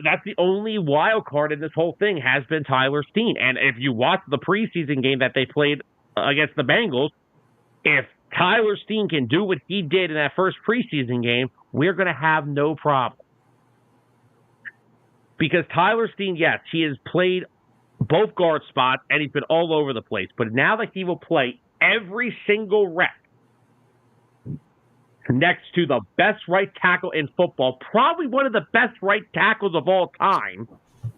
that's the only wild card in this whole thing has been Tyler Steen. And if you watch the preseason game that they played against the Bengals, if Tyler Steen can do what he did in that first preseason game, we're going to have no problem. Because Tyler Steen, yes, he has played both guard spots, and he's been all over the place. But now that he will play every single rep next to the best right tackle in football, probably one of the best right tackles of all time.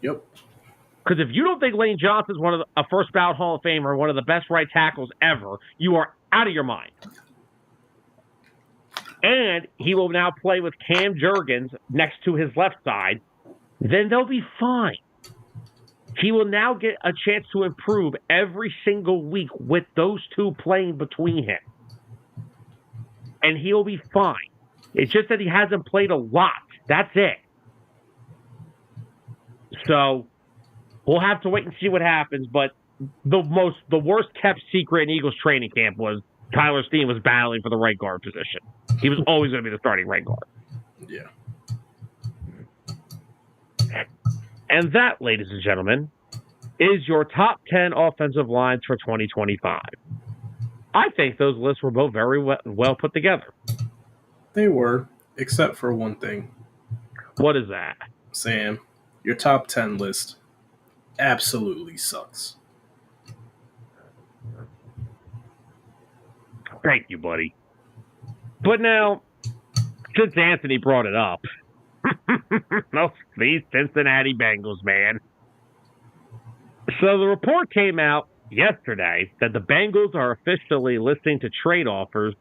Yep. Because if you don't think Lane Johnson's a first ballot Hall of Famer, one of the best right tackles ever, you are out of your mind. And he will now play with Cam Jurgens next to his left side. Then they'll be fine. He will now get a chance to improve every single week with those two playing between him. And he'll be fine. It's just that he hasn't played a lot. That's it. So we'll have to wait and see what happens. But the worst kept secret in Eagles training camp was Tyler Steen was battling for the right guard position. He was always going to be the starting right guard. Yeah. And that, ladies and gentlemen, is your top 10 offensive lines for 2025. I think those lists were both very well put together. They were, except for one thing. What is that? Sam, your top 10 list absolutely sucks. Thank you, buddy. But now, since Anthony brought it up, these Cincinnati Bengals, man. So the report came out yesterday that the Bengals are officially listening to trade offers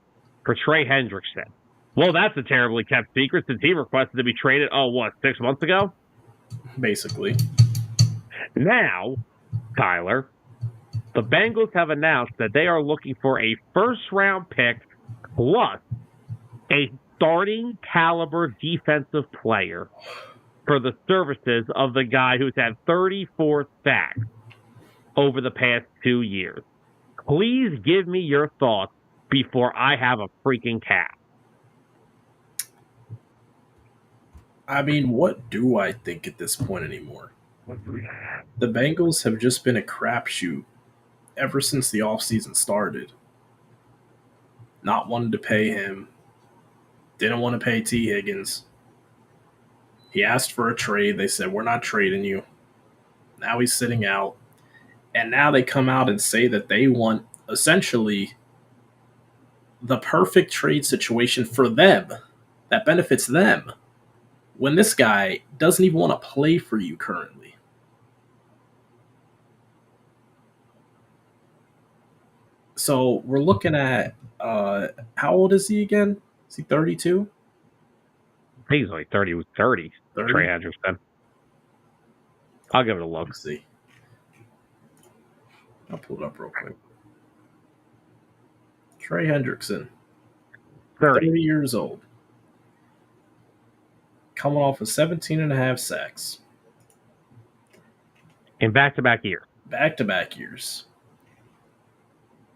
for Trey Hendrickson. Well, that's a terribly kept secret since he requested to be traded, 6 months ago? Basically. Now, Tyler, the Bengals have announced that they are looking for a first-round pick plus a starting caliber defensive player for the services of the guy who's had 34 sacks over the past 2 years. Please give me your thoughts before I have a freaking cap. I mean, what do I think at this point anymore? The Bengals have just been a crapshoot ever since the offseason started. Not wanting to pay him. Didn't want to pay T. Higgins. He asked for a trade. They said, we're not trading you. Now he's sitting out. And now they come out and say that they want essentially the perfect trade situation for them that benefits them when this guy doesn't even want to play for you currently. So we're looking at, how old is he again? Is he 32? He's like 30. 30. Trey Hendrickson. I'll give it a look. Let's see. I'll pull it up real quick. Trey Hendrickson. 30 years old. Coming off of 17 and a half sacks. In back-to-back years. Back-to-back years.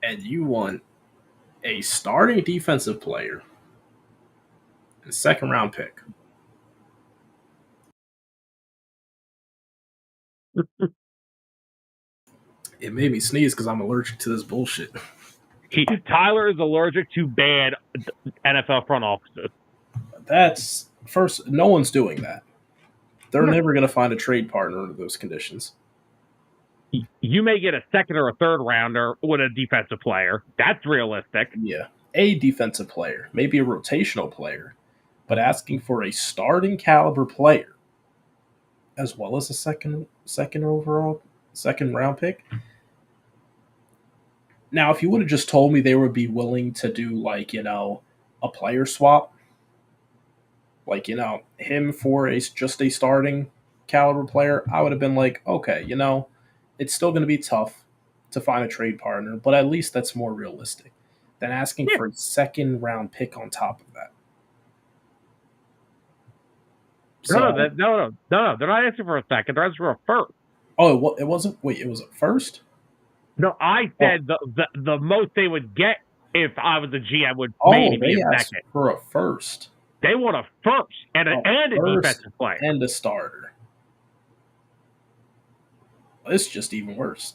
And you want a starting defensive player and a second-round pick. It made me sneeze because I'm allergic to this bullshit. Tyler is allergic to bad NFL front offices. That's first. No one's doing that. They're never going to find a trade partner under those conditions. You may get a second or a third rounder with a defensive player. That's realistic. Yeah. A defensive player, maybe a rotational player, but asking for a starting caliber player as well as a second round pick. Now, if you would have just told me they would be willing to do a player swap, him for just a starting caliber player, I would have been like, okay, it's still going to be tough to find a trade partner, but at least that's more realistic than asking for a second round pick on top of that. No, they're not asking for a second. They're asking for a first. Oh, it wasn't? Wait, it was a first? No, I said the most they would get if I was a GM would maybe be a second. second. For a first. They want a first and a defensive player. And a starter. It's just even worse.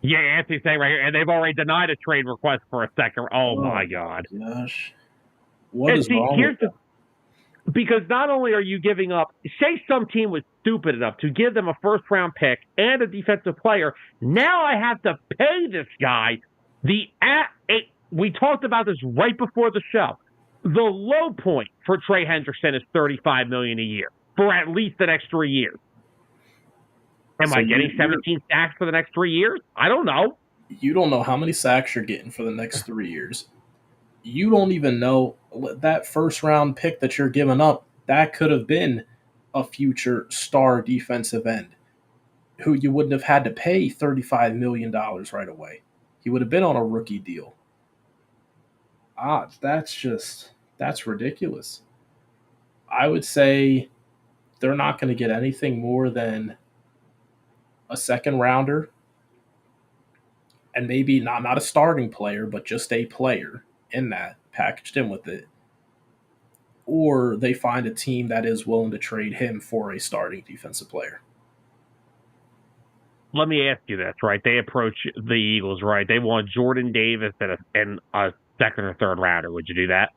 Yeah, Anthony's saying right here, and they've already denied a trade request for a second. Oh my God. Gosh. What is wrong with that? Because not only are you giving up, say some team was stupid enough to give them a first-round pick and a defensive player, now I have to pay this guy we talked about this right before the show. The low point for Trey Hendrickson is $35 million a year. for at least the next 3 years. Am I getting 17 sacks for the next 3 years? I don't know. You don't know how many sacks you're getting for the next 3 years. You don't even know that first round pick that you're giving up. That could have been a future star defensive end who you wouldn't have had to pay $35 million right away. He would have been on a rookie deal. That's ridiculous. I would say they're not going to get anything more than a second rounder and maybe not a starting player, but just a player in that packaged in with it. Or they find a team that is willing to trade him for a starting defensive player. Let me ask you this, right? They approach the Eagles, right? They want Jordan Davis and a second or third rounder. Would you do that?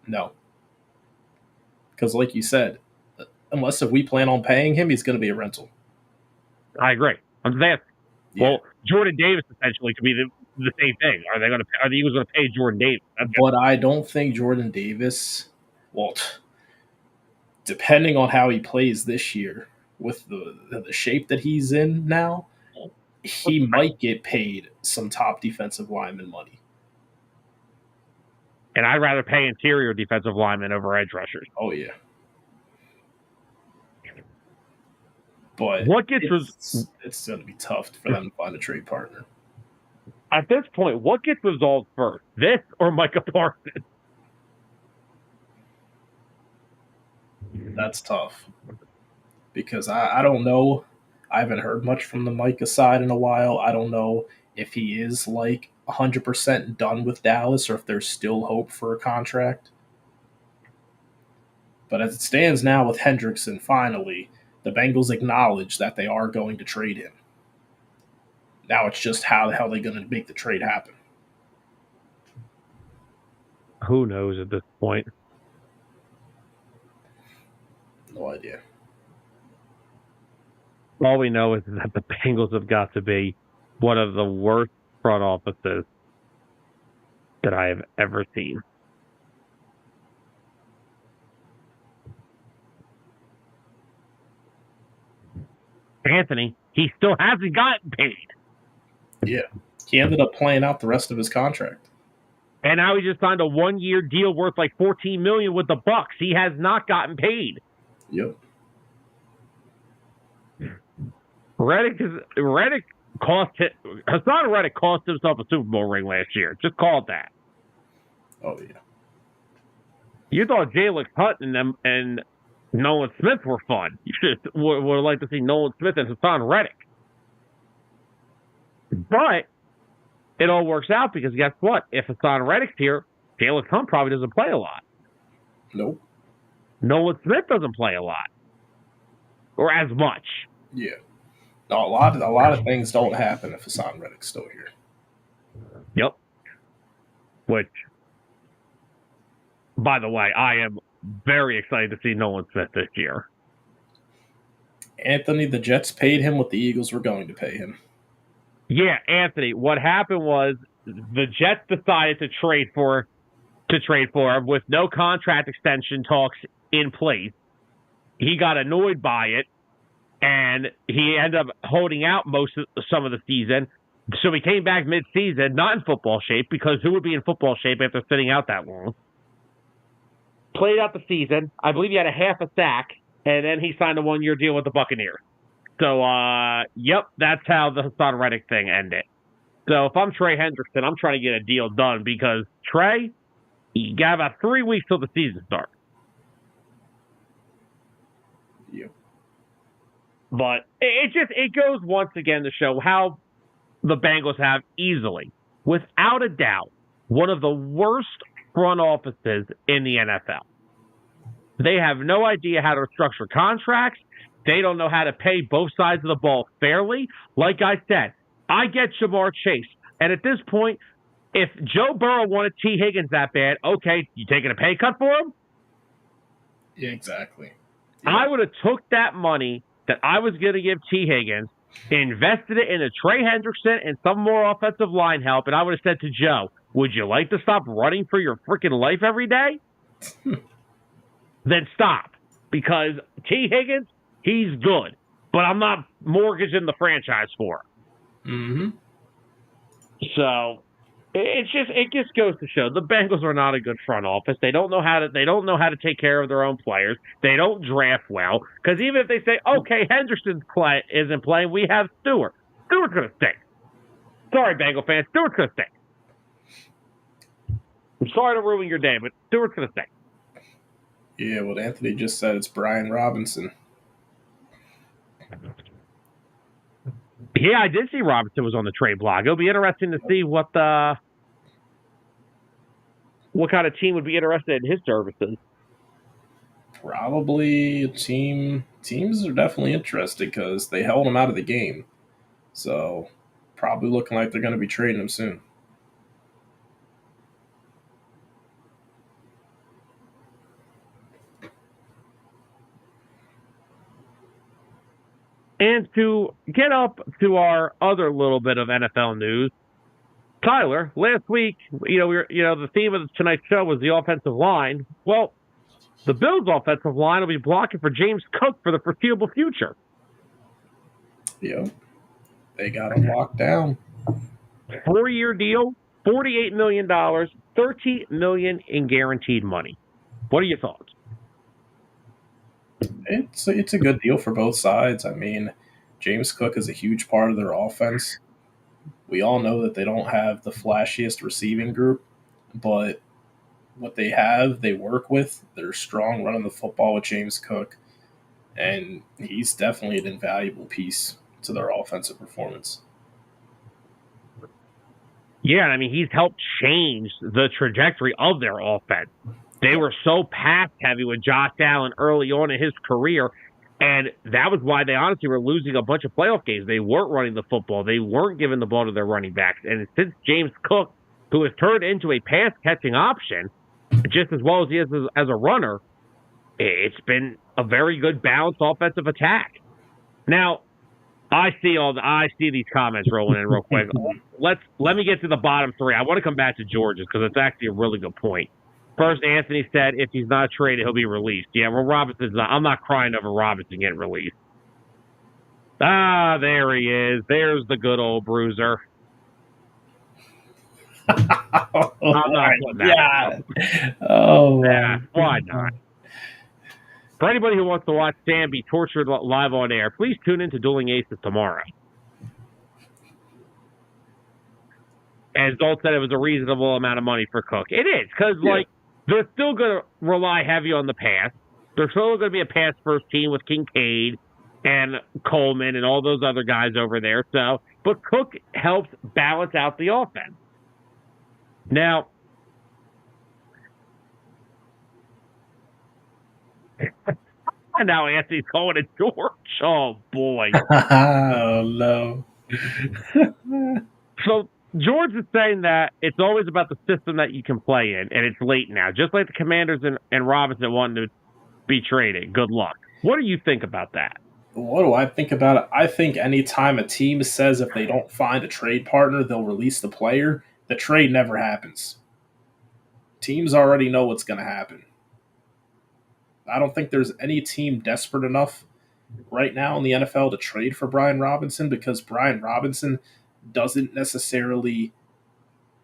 No. Because like you said, unless if we plan on paying him, he's going to be a rental. I agree. I'm just asking. Yeah. Well, Jordan Davis essentially could be the same thing. Are the Eagles going to pay Jordan Davis? But I don't think Jordan Davis, well, depending on how he plays this year with the shape that he's in now, he might get paid some top defensive lineman money. And I'd rather pay interior defensive linemen over edge rushers. Oh, yeah. But it's going to be tough for them to find a trade partner. At this point, what gets resolved first, this or Micah Parsons? That's tough. Because I don't know. I haven't heard much from the Micah side in a while. I don't know if he is like 100% done with Dallas or if there's still hope for a contract. But as it stands now with Hendrickson, finally, the Bengals acknowledge that they are going to trade him. Now it's just how the hell they're going to make the trade happen. Who knows at this point? No idea. All we know is that the Bengals have got to be one of the worst front offices that I have ever seen. Anthony, he still hasn't gotten paid. Yeah. He ended up playing out the rest of his contract. And now he just signed a 1-year deal worth like $14 million with the Bucs. He has not gotten paid. Yep. Hassan Reddick cost himself a Super Bowl ring last year. Just call it that. Oh, yeah. You thought Jalen Hutton and Nolan Smith were fun. You would like to see Nolan Smith and Hassan Reddick. But it all works out because guess what? If Hassan Reddick's here, Jalen Hunt probably doesn't play a lot. Nope. Nolan Smith doesn't play a lot. Or as much. Yeah. No, a lot of things don't happen if Hassan Reddick's still here. Yep. Which, by the way, I am very excited to see Nolan Smith this year. Anthony, the Jets paid him what the Eagles were going to pay him. Yeah, Anthony, what happened was the Jets decided to trade for him with no contract extension talks in place. He got annoyed by it, and he ended up holding out some of the season. So he came back mid-season, not in football shape, because who would be in football shape after sitting out that long? Played out the season. I believe he had a half a sack, and then he signed a 1-year deal with the Buccaneers. So, yep, that's how the Hassan Reddick thing ended. So if I'm Trey Hendrickson, I'm trying to get a deal done because Trey, you got about 3 weeks till the season starts. Yep. But it goes once again to show how the Bengals have easily, without a doubt, one of the worst front offices in the NFL. They have no idea how to structure contracts. They don't know how to pay both sides of the ball fairly. Like I said, I get Ja'Marr Chase. And at this point, if Joe Burrow wanted T. Higgins that bad, okay, you taking a pay cut for him? Yeah, exactly. Yeah. I would have took that money that I was going to give T. Higgins, invested it into Trey Hendrickson and some more offensive line help, and I would have said to Joe, would you like to stop running for your freaking life every day? then stop. Because T. Higgins, he's good, but I'm not mortgaging the franchise for Mm-hmm. So it just goes to show the Bengals are not a good front office. They don't know how to take care of their own players. They don't draft well. Because even if they say, okay, Henderson isn't playing, we have Stewart. Stewart's gonna stink. Sorry, Bengal fans, Stewart's gonna stink. I'm sorry to ruin your day, but Stewart's gonna stink. Yeah, what Anthony just said, it's Brian Robinson. Yeah, I did see Robinson was on the trade block. It'll be interesting to see what kind of team would be interested in his services. Probably a team. Teams are definitely interested because they held him out of the game. So probably looking like they're going to be trading him soon. And to get up to our other little bit of NFL news, Tyler, last week, the theme of tonight's show was the offensive line. Well, the Bills' offensive line will be blocking for James Cook for the foreseeable future. Yep. They got him locked down. 4-year deal, $48 million, $13 million in guaranteed money. What are your thoughts? It's a good deal for both sides. I mean, James Cook is a huge part of their offense. We all know that they don't have the flashiest receiving group, but what they have, they work with. They're strong running the football with James Cook, and he's definitely an invaluable piece to their offensive performance. Yeah, I mean, he's helped change the trajectory of their offense. They were so pass-heavy with Josh Allen early on in his career, and that was why they honestly were losing a bunch of playoff games. They weren't running the football. They weren't giving the ball to their running backs. And since James Cook, who has turned into a pass-catching option, just as well as he is as a runner, it's been a very good balanced offensive attack. Now, I see these comments rolling in real quick. Let me get to the bottom three. I want to come back to George's because it's actually a really good point. First, Anthony said if he's not traded, he'll be released. Yeah, well, Robinson's not. I'm not crying over Robinson getting released. Ah, there he is. There's the good old bruiser. I'm not putting that. Oh, yeah. Why not? For anybody who wants to watch Sam be tortured live on air, please tune in to Dueling Aces tomorrow. As Zolt said, it was a reasonable amount of money for Cook. It is, because, they're still going to rely heavy on the pass. They're still going to be a pass-first team with Kincaid and Coleman and all those other guys over there. So, but Cook helps balance out the offense. Now, Anthony's calling it George. Oh, boy. Oh, no. So, George is saying that it's always about the system that you can play in, and it's late now. Just like the Commanders and Robinson wanting to be traded. Good luck. What do you think about that? What do I think about it? I think anytime a team says if they don't find a trade partner, they'll release the player, the trade never happens. Teams already know what's going to happen. I don't think there's any team desperate enough right now in the NFL to trade for Brian Robinson because Brian Robinson doesn't necessarily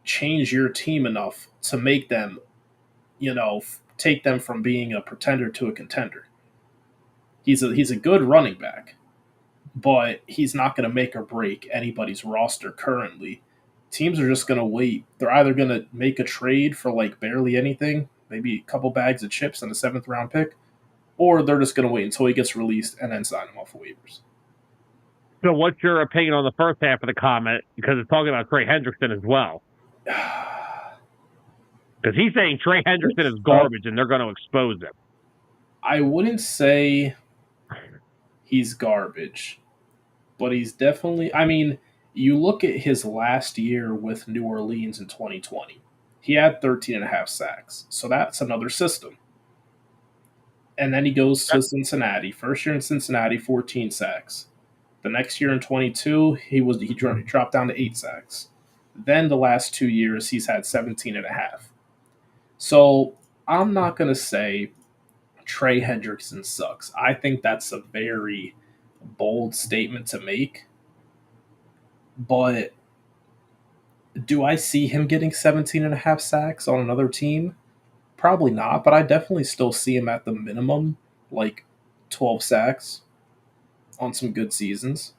change your team enough to make them, take them from being a pretender to a contender. He's a good running back, but he's not going to make or break anybody's roster currently. Teams are just going to wait. They're either going to make a trade for barely anything, maybe a couple bags of chips and a 7th round pick, or they're just going to wait until he gets released and then sign him off of waivers. So what's your opinion on the first half of the comment? Because it's talking about Trey Hendrickson as well. Because he's saying Trey Hendrickson is garbage and they're going to expose him. I wouldn't say he's garbage, but he's definitely... I mean, you look at his last year with New Orleans in 2020. He had 13.5 sacks, so that's another system. And then he goes to Cincinnati. First year in Cincinnati, 14 sacks. The next year in 22, he dropped down to 8 sacks. Then the last 2 years, he's had 17.5. So I'm not going to say Trey Hendrickson sucks. I think that's a very bold statement to make, but do I see him getting 17 and a half sacks on another team? Probably not, but I definitely still see him at the minimum, like 12 sacks on some good seasons.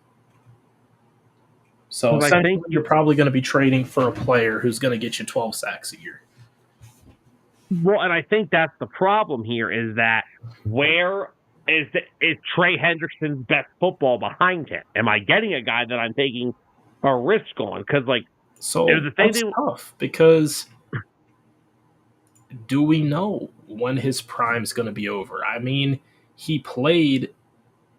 So Because I essentially, think, you're probably going to be trading for a player who's going to get you 12 sacks a year. well, and I think that's the problem here is that where is Trey Hendrickson's best football behind him? Am I getting a guy that I'm taking a risk on? Because So it was the same that's thing. tough because do we know when his prime's going to be over? I mean, he played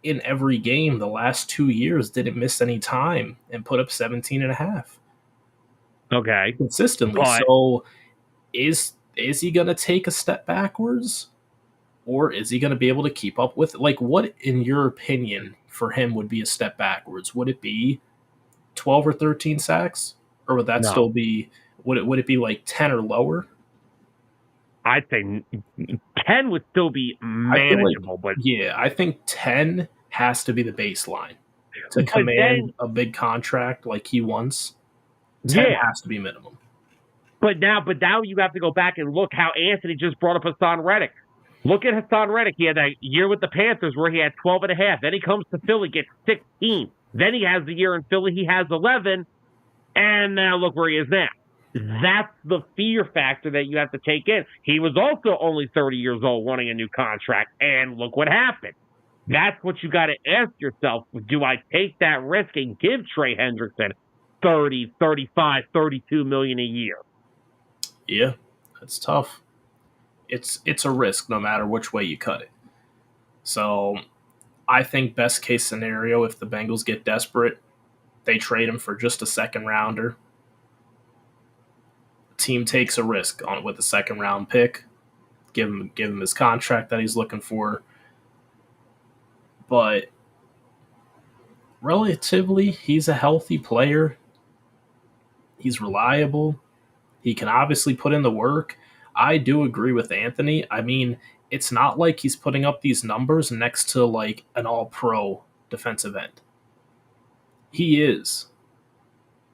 in every game the last 2 years, didn't miss any time, and put up 17 and a half Okay, consistently. but So is he going to take a step backwards, or is he going to be able to keep up with, like, what in your opinion for him would be a step backwards? Would it be 12 or 13 sacks, or would that no, still be, would it be like 10 or lower? I'd say 10 would still be I feel like, manageable. But yeah, I think 10 has to be the baseline to then, command a big contract like he wants. 10 yeah. has to be minimum. But now you have to go back and look how Anthony just brought up Hassan Reddick. Look at Hassan Reddick. He had that year with the Panthers where he had 12 and a half. Then he comes to Philly, gets 16. Then he has the year in Philly, he has 11. And now look where he is now. That's the fear factor that you have to take in. He was also only 30 years old wanting a new contract. And look what happened. That's what you got to ask yourself. Do I take that risk and give Trey Hendrickson 30, 35, 32 million a year? Yeah, that's tough. It's a risk no matter which way you cut it. So I think best case scenario, if the Bengals get desperate, they trade him for just a second rounder. Team takes a risk on with a second round pick, give him his contract that he's looking for. But relatively, he's a healthy player. He's reliable. He can obviously put in the work. I do agree with Anthony. I mean, it's not like he's putting up these numbers next to like an all pro defensive end. He is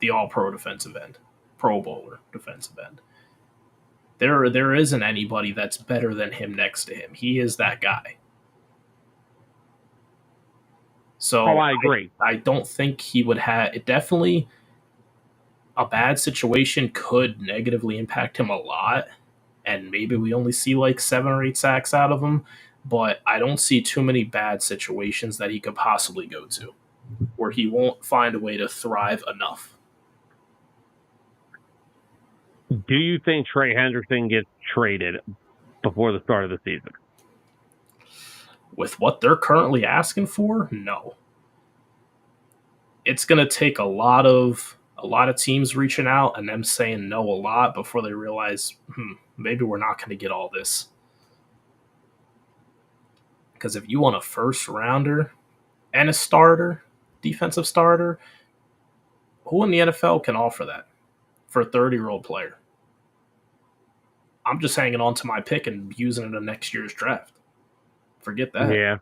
the all pro defensive end, pro bowler defensive end. There isn't anybody that's better than him next to him. He is that guy. So I agree. I don't think he would have it. Definitely a bad situation could negatively impact him a lot, and maybe we only see like 7 or 8 sacks out of him, but I don't see too many bad situations that he could possibly go to where he won't find a way to thrive enough. Do you think Trey Hendrickson gets traded before the start of the season? With what they're currently asking for, no. It's going to take a lot of teams reaching out and them saying no a lot before they realize, maybe we're not going to get all this. Because if you want a first rounder and a starter, defensive starter, who in the NFL can offer that for a 30-year-old player? I'm just hanging on to my pick and using it in next year's draft. Forget that. Yeah.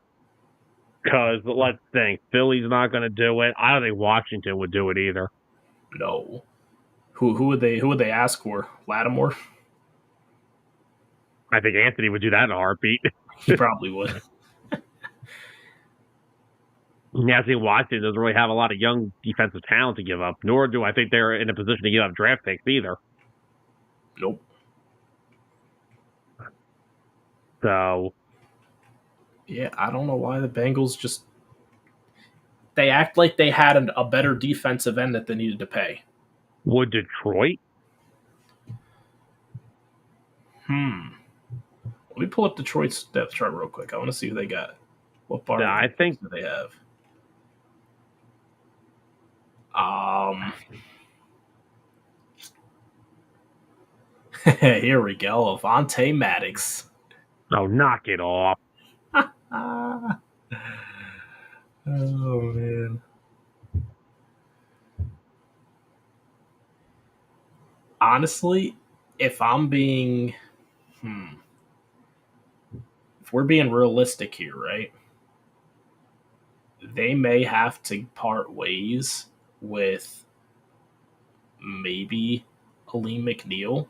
Because let's think, Philly's not going to do it. I don't think Washington would do it either. No. Who would they ask for? Lattimore? I think Anthony would do that in a heartbeat. He probably would. Yeah, I think Washington doesn't really have a lot of young defensive talent to give up, nor do I think they're in a position to give up draft picks either. Nope. So, yeah, I don't know why the Bengals just they act like they had a better defensive end that they needed to pay. would Detroit? Let me pull up Detroit's depth chart real quick. I want to see who they got. What part I think do they have? Here we go. Avonte Maddox. Oh, knock it off. Oh, man. Honestly, if I'm being if we're being realistic here, right? They may have to part ways with maybe Aleem McNeil.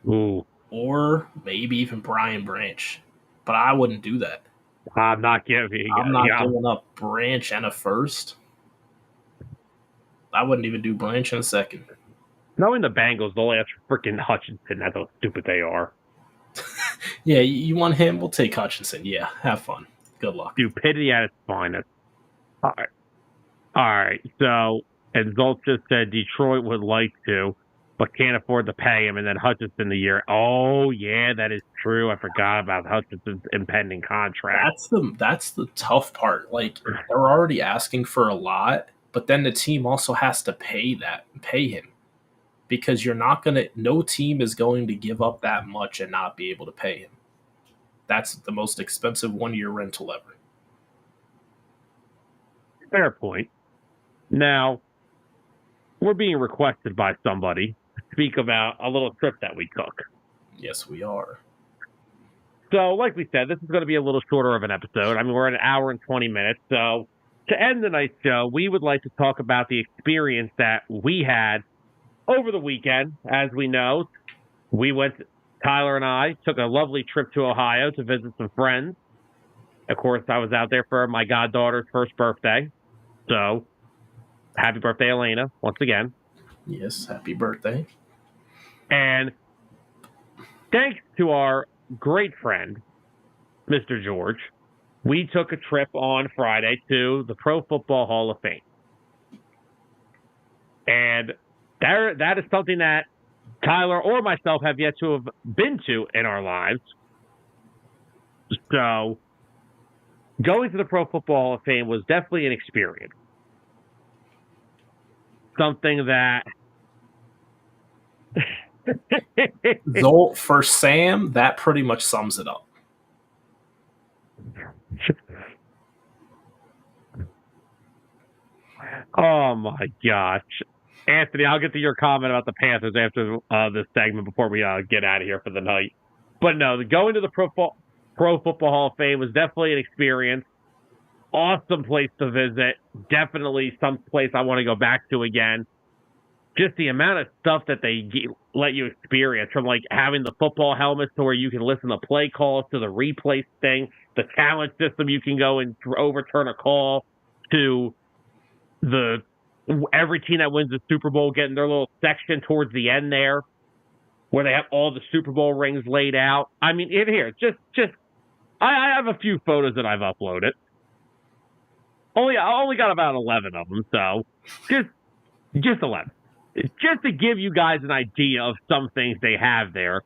Ooh. Or maybe even Brian Branch. But I wouldn't do that. I'm not giving. I'm not giving up Branch and a first. I wouldn't even do Branch in a second. Knowing the Bengals, they'll ask for freaking Hutchinson. That's how stupid they are. Yeah, you want him? We'll take Hutchinson. Yeah, have fun. Good luck. Stupidity at its finest. All right. So, and Zolt just said Detroit would like to, but can't afford to pay him. And then Hutchinson the year. Oh, yeah, that is true. I forgot about Hutchinson's impending contract. That's the tough part. Like, they're already asking for a lot, but then the team also has to pay him. Because no team is going to give up that much and not be able to pay him. That's the most expensive 1-year rental ever. Fair point. Now, we're being requested by somebody to speak about a little trip that we took. Yes, we are. So, like we said, this is going to be a little shorter of an episode. I mean, we're at an hour and 20 minutes. So, to end the night show, we would like to talk about the experience that we had over the weekend. As we know, Tyler and I took a lovely trip to Ohio to visit some friends. Of course, I was out there for my goddaughter's first birthday. So, happy birthday, Elena, once again. Yes, happy birthday. And thanks to our great friend, Mr. George, we took a trip on Friday to the Pro Football Hall of Fame. And that is something that Tyler or myself have yet to have been to in our lives. So, going to the Pro Football Hall of Fame was definitely an experience. Something that... Zolt, for Sam, that pretty much sums it up. Oh, my gosh. Anthony, I'll get to your comment about the Panthers after this segment before we get out of here for the night. But no, going to the Pro Football Hall of Fame was definitely an experience. Awesome place to visit. Definitely some place I want to go back to again. Just the amount of stuff that they let you experience, from like having the football helmets to where you can listen to play calls, to the replay thing, the challenge system, you can go and overturn a call, to every team that wins the Super Bowl getting their little section towards the end there, where they have all the Super Bowl rings laid out. I mean, I have a few photos that I've uploaded. I only got about 11 of them, so just 11. Just to give you guys an idea of some things they have there.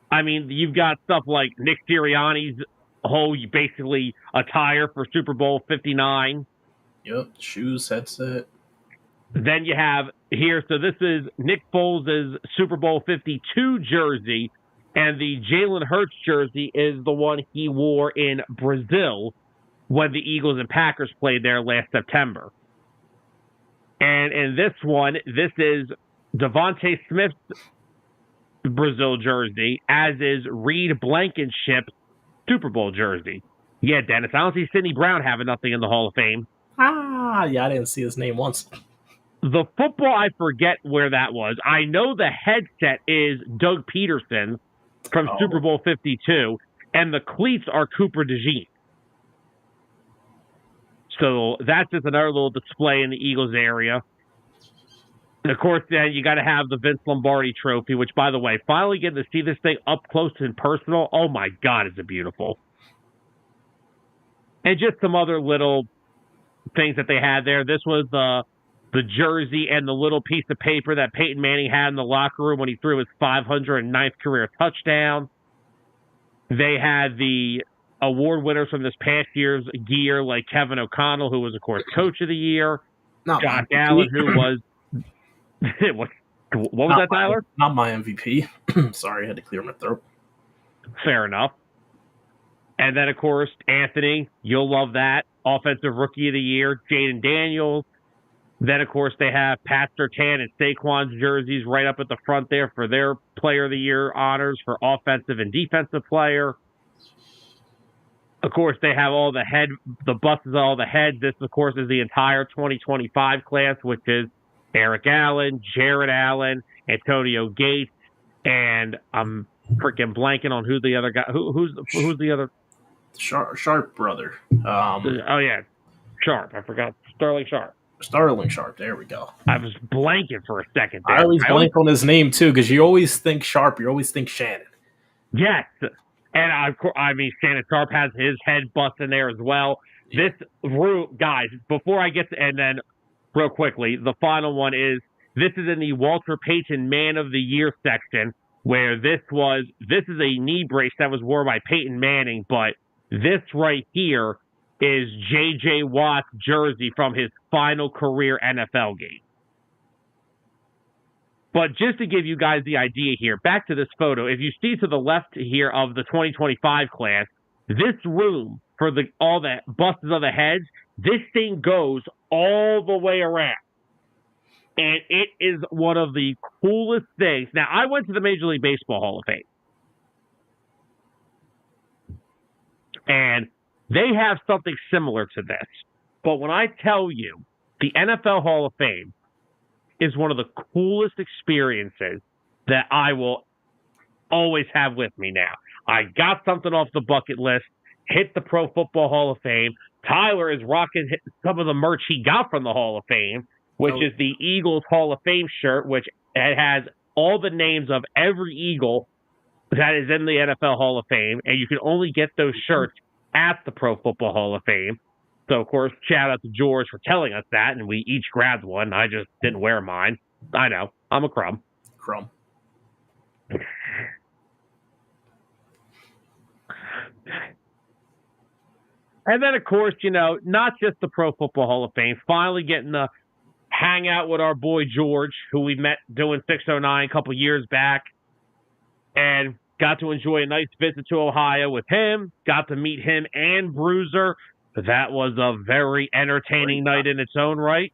I mean, you've got stuff like Nick Sirianni's whole basically attire for Super Bowl 59. Yep, shoes, headset. Then you have here, so this is Nick Foles' Super Bowl 52 jersey, and the Jalen Hurts jersey is the one he wore in Brazil when the Eagles and Packers played there last September. And in this one, this is Devontae Smith's Brazil jersey, as is Reed Blankenship's Super Bowl jersey. Yeah, Dennis, I don't see Sidney Brown having nothing in the Hall of Fame. Yeah, I didn't see his name once. The football, I forget where that was. I know the headset is Doug Peterson from Super Bowl 52, and the cleats are Cooper DeJean. So that's just another little display in the Eagles area. And of course, then you got to have the Vince Lombardi trophy, which, by the way, finally getting to see this thing up close and personal. Oh my God, is it beautiful. And just some other little things that they had there. This was the jersey and the little piece of paper that Peyton Manning had in the locker room when he threw his 509th career touchdown. They had the award winners from this past year's year, like Kevin O'Connell, who was, of course, Coach of the Year. Josh Allen, who was... what was that, Tyler? Not my MVP. Sorry, I had to clear my throat. Fair enough. And then, of course, Anthony, you'll love that. Offensive Rookie of the Year, Jaden Daniels. Then, of course, they have Pat Surtain and Saquon's jerseys right up at the front there for their Player of the Year honors for offensive and defensive player. Of course, they have the buses of all the heads. This, of course, is the entire 2025 class, which is Eric Allen, Jared Allen, Antonio Gates, and I'm freaking blanking on who the other guy. Who's the other? Sharp brother. Oh yeah, Sharp. I forgot Sterling Sharp. Sterling Sharp. There we go. I was blanking for a second there. I always blank on his name too, because you always think Sharp. You always think Shannon. Yes, and I mean Shannon Sharp has his head bust in there as well. Yeah. This room, guys. Before I get to, and then real quickly, the final one is this is in the Walter Payton Man of the Year section, where this is a knee brace that was worn by Peyton Manning, but this right here is J.J. Watt's jersey from his final career NFL game. But just to give you guys the idea here, back to this photo, if you see to the left here of the 2025 class, this room for all the busts of the heads, this thing goes all the way around. And it is one of the coolest things. Now, I went to the Major League Baseball Hall of Fame. And they have something similar to this. But when I tell you, the NFL Hall of Fame is one of the coolest experiences that I will always have with me now. I got something off the bucket list, hit the Pro Football Hall of Fame. Tyler is rocking some of the merch he got from the Hall of Fame, which is the Eagles Hall of Fame shirt, which has all the names of every Eagle that is in the NFL Hall of Fame, and you can only get those shirts at the Pro Football Hall of Fame. So, of course, shout out to George for telling us that, and we each grabbed one. I just didn't wear mine. I know. I'm a crumb. Crumb. And then, of course, not just the Pro Football Hall of Fame, finally getting to hang out with our boy George, who we met doing 609 a couple years back, and got to enjoy a nice visit to Ohio with him, got to meet him and Bruiser. That was a very entertaining night in its own right.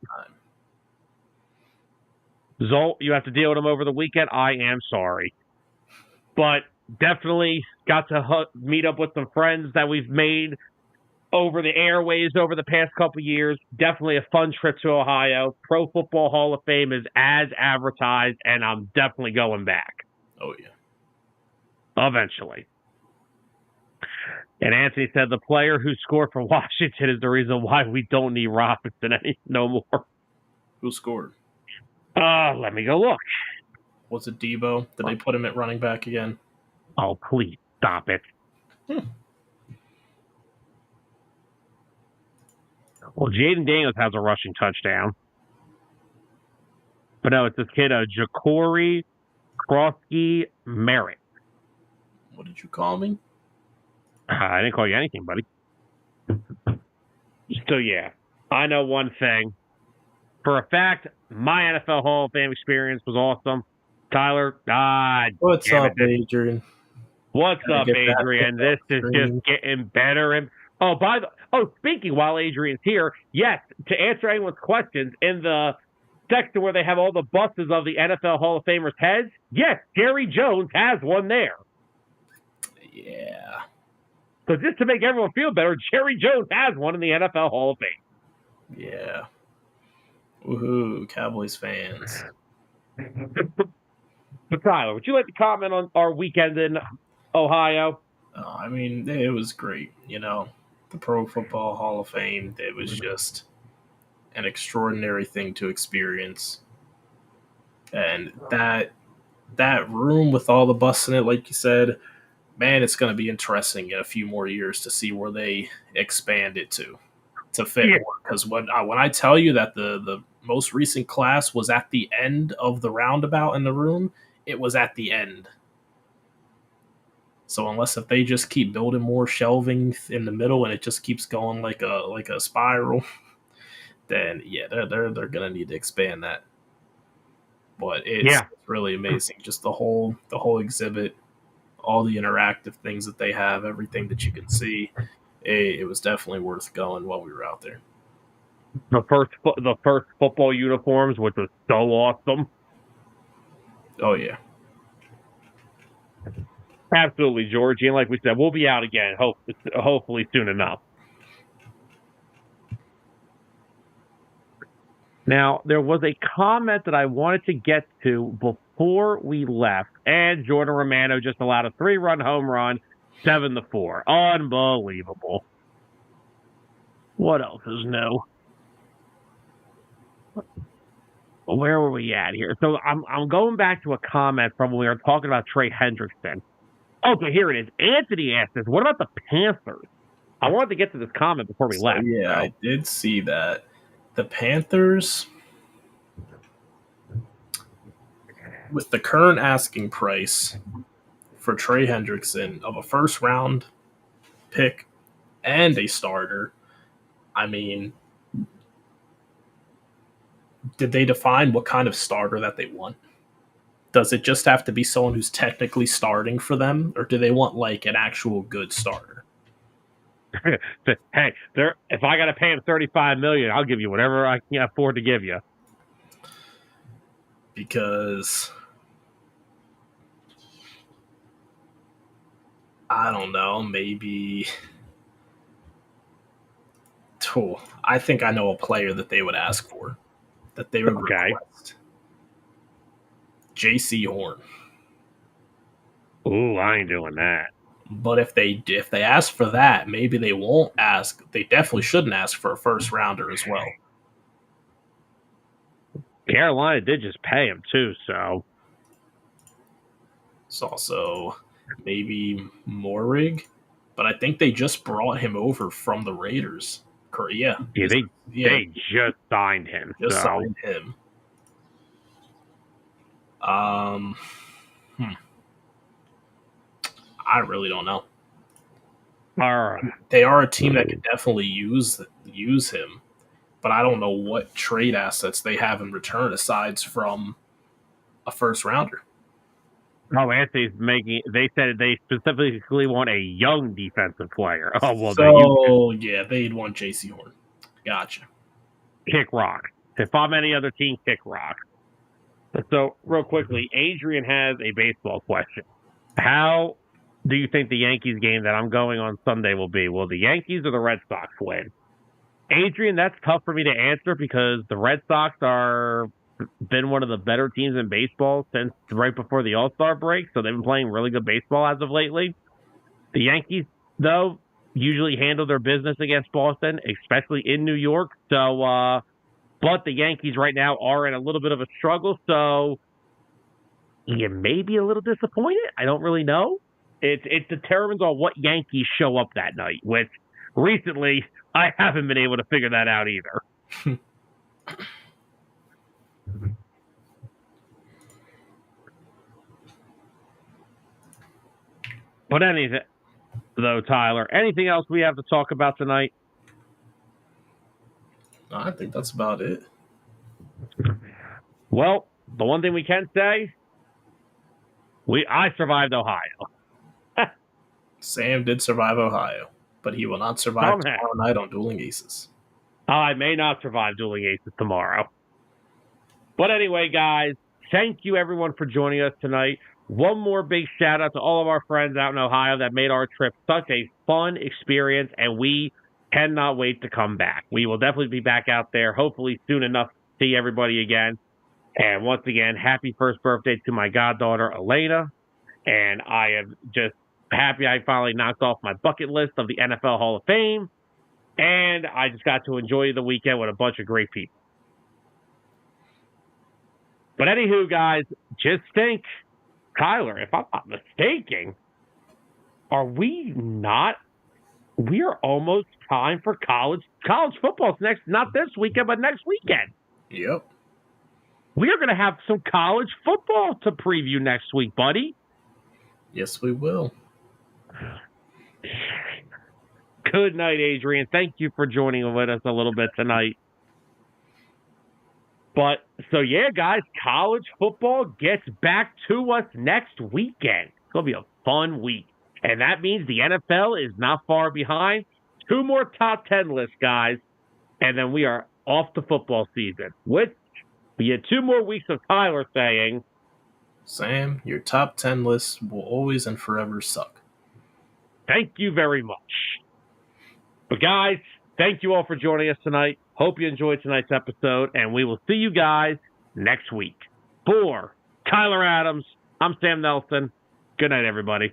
Zolt, you have to deal with him over the weekend. I am sorry. But definitely got to meet up with some friends that we've made over the airways over the past couple years. Definitely a fun trip to Ohio. Pro Football Hall of Fame is as advertised, and I'm definitely going back. Oh, yeah. Eventually. And Anthony said the player who scored for Washington is the reason why we don't need Robinson no more. Who scored? Let me go look. Was it Debo? Did they put him at running back again? Oh, please stop it. Well, Jaden Daniels has a rushing touchdown. But no, it's this kid, Ja'Cory Krosky Merritt. What did you call me? I didn't call you anything, buddy. So, yeah, I know one thing. For a fact, my NFL Hall of Fame experience was awesome. Tyler, what's up, Adrian? What's up, Adrian? This is just getting better. Speaking while Adrian's here, yes, to answer anyone's questions, in the section where they have all the busts of the NFL Hall of Famers' heads, yes, Jerry Jones has one there. Yeah. So just to make everyone feel better, Jerry Jones has one in the NFL Hall of Fame. Yeah. Woohoo, Cowboys fans. But Tyler, would you like to comment on our weekend in Ohio? I mean, it was great. The Pro Football Hall of Fame, it was just an extraordinary thing to experience. And that room with all the busts in it, like you said, man, it's going to be interesting in a few more years to see where they expand it to fit more. Because when I tell you that the most recent class was at the end of the roundabout in the room, it was at the end. So unless if they just keep building more shelving in the middle and it just keeps going like a spiral, then yeah, they're gonna need to expand that. But it's really amazing. Just the whole exhibit, all the interactive things that they have, everything that you can see. It was definitely worth going while we were out there. the first football uniforms, which was so awesome. Oh yeah. Absolutely, Georgie. And like we said, we'll be out again, hopefully soon enough. Now, there was a comment that I wanted to get to before we left, and Jordan Romano just allowed a 3-run home run, 7-4. Unbelievable. What else is new? Where were we at here? So I'm going back to a comment from when we were talking about Trey Hendrickson. Okay, here it is. Anthony asked us, what about the Panthers? I wanted to get to this comment before we left. Yeah, I did see that. The Panthers, with the current asking price for Trey Hendrickson of a first round pick and a starter, I mean, did they define what kind of starter that they want? Does it just have to be someone who's technically starting for them, or do they want like an actual good starter? Hey, if I got to pay him $35 million, I'll give you whatever I can afford to give you. Because I don't know, maybe. I think I know a player that they would ask for, that they would request. J.C. Horn. Ooh, I ain't doing that. But if they ask for that, maybe they won't ask. They definitely shouldn't ask for a first rounder as well. Carolina did just pay him too, so it's also maybe Morig, but I think they just brought him over from the Raiders. Yeah, they just signed him. Signed him. I really don't know. They are a team that could definitely use him, but I don't know what trade assets they have in return aside from a first rounder. Oh, Anthony's making. They said they specifically want a young defensive player. Oh well, so yeah, they'd want J.C. Horn. Gotcha. Kick rock. If I'm any other team, kick rock. So real quickly, Adrian has a baseball question. How do you think the Yankees game that I'm going on Sunday will be? Will the Yankees or the Red Sox win? Adrian, that's tough for me to answer because the Red Sox are been one of the better teams in baseball since right before the All-Star break, so they've been playing really good baseball as of lately. The Yankees, though, usually handle their business against Boston, especially in New York. So, but the Yankees right now are in a little bit of a struggle, so you may be a little disappointed. I don't really know. It determines on what Yankees show up that night, which recently I haven't been able to figure that out either. But anything, though, Tyler, anything else we have to talk about tonight? I think that's about it. Well, the one thing we can say, I survived Ohio. Sam did survive Ohio, but he will not survive tomorrow night on Dueling Aces. I may not survive Dueling Aces tomorrow. But anyway, guys, thank you everyone for joining us tonight. One more big shout out to all of our friends out in Ohio that made our trip such a fun experience, and we cannot wait to come back. We will definitely be back out there, hopefully soon enough to see everybody again. And once again, happy first birthday to my goddaughter, Elena. And I am just happy I finally knocked off my bucket list of the NFL Hall of Fame. And I just got to enjoy the weekend with a bunch of great people. But anywho, guys, just think, Tyler, if I'm not mistaken, we are almost time for college football. Next, not this weekend, but next weekend. Yep. We are going to have some college football to preview next week, buddy. Yes, we will. Good night, Adrian. Thank you for joining with us a little bit tonight. But, so yeah, guys, college football gets back to us next weekend. It's going to be a fun week. And that means the NFL is not far behind. 2 more top 10 lists, guys. And then we are off the football season, which we get 2 more weeks of Tyler saying, Sam, your top 10 lists will always and forever suck. Thank you very much. But guys, thank you all for joining us tonight. Hope you enjoyed tonight's episode, and we will see you guys next week. For Tyler Adams, I'm Sam Nelson. Good night, everybody.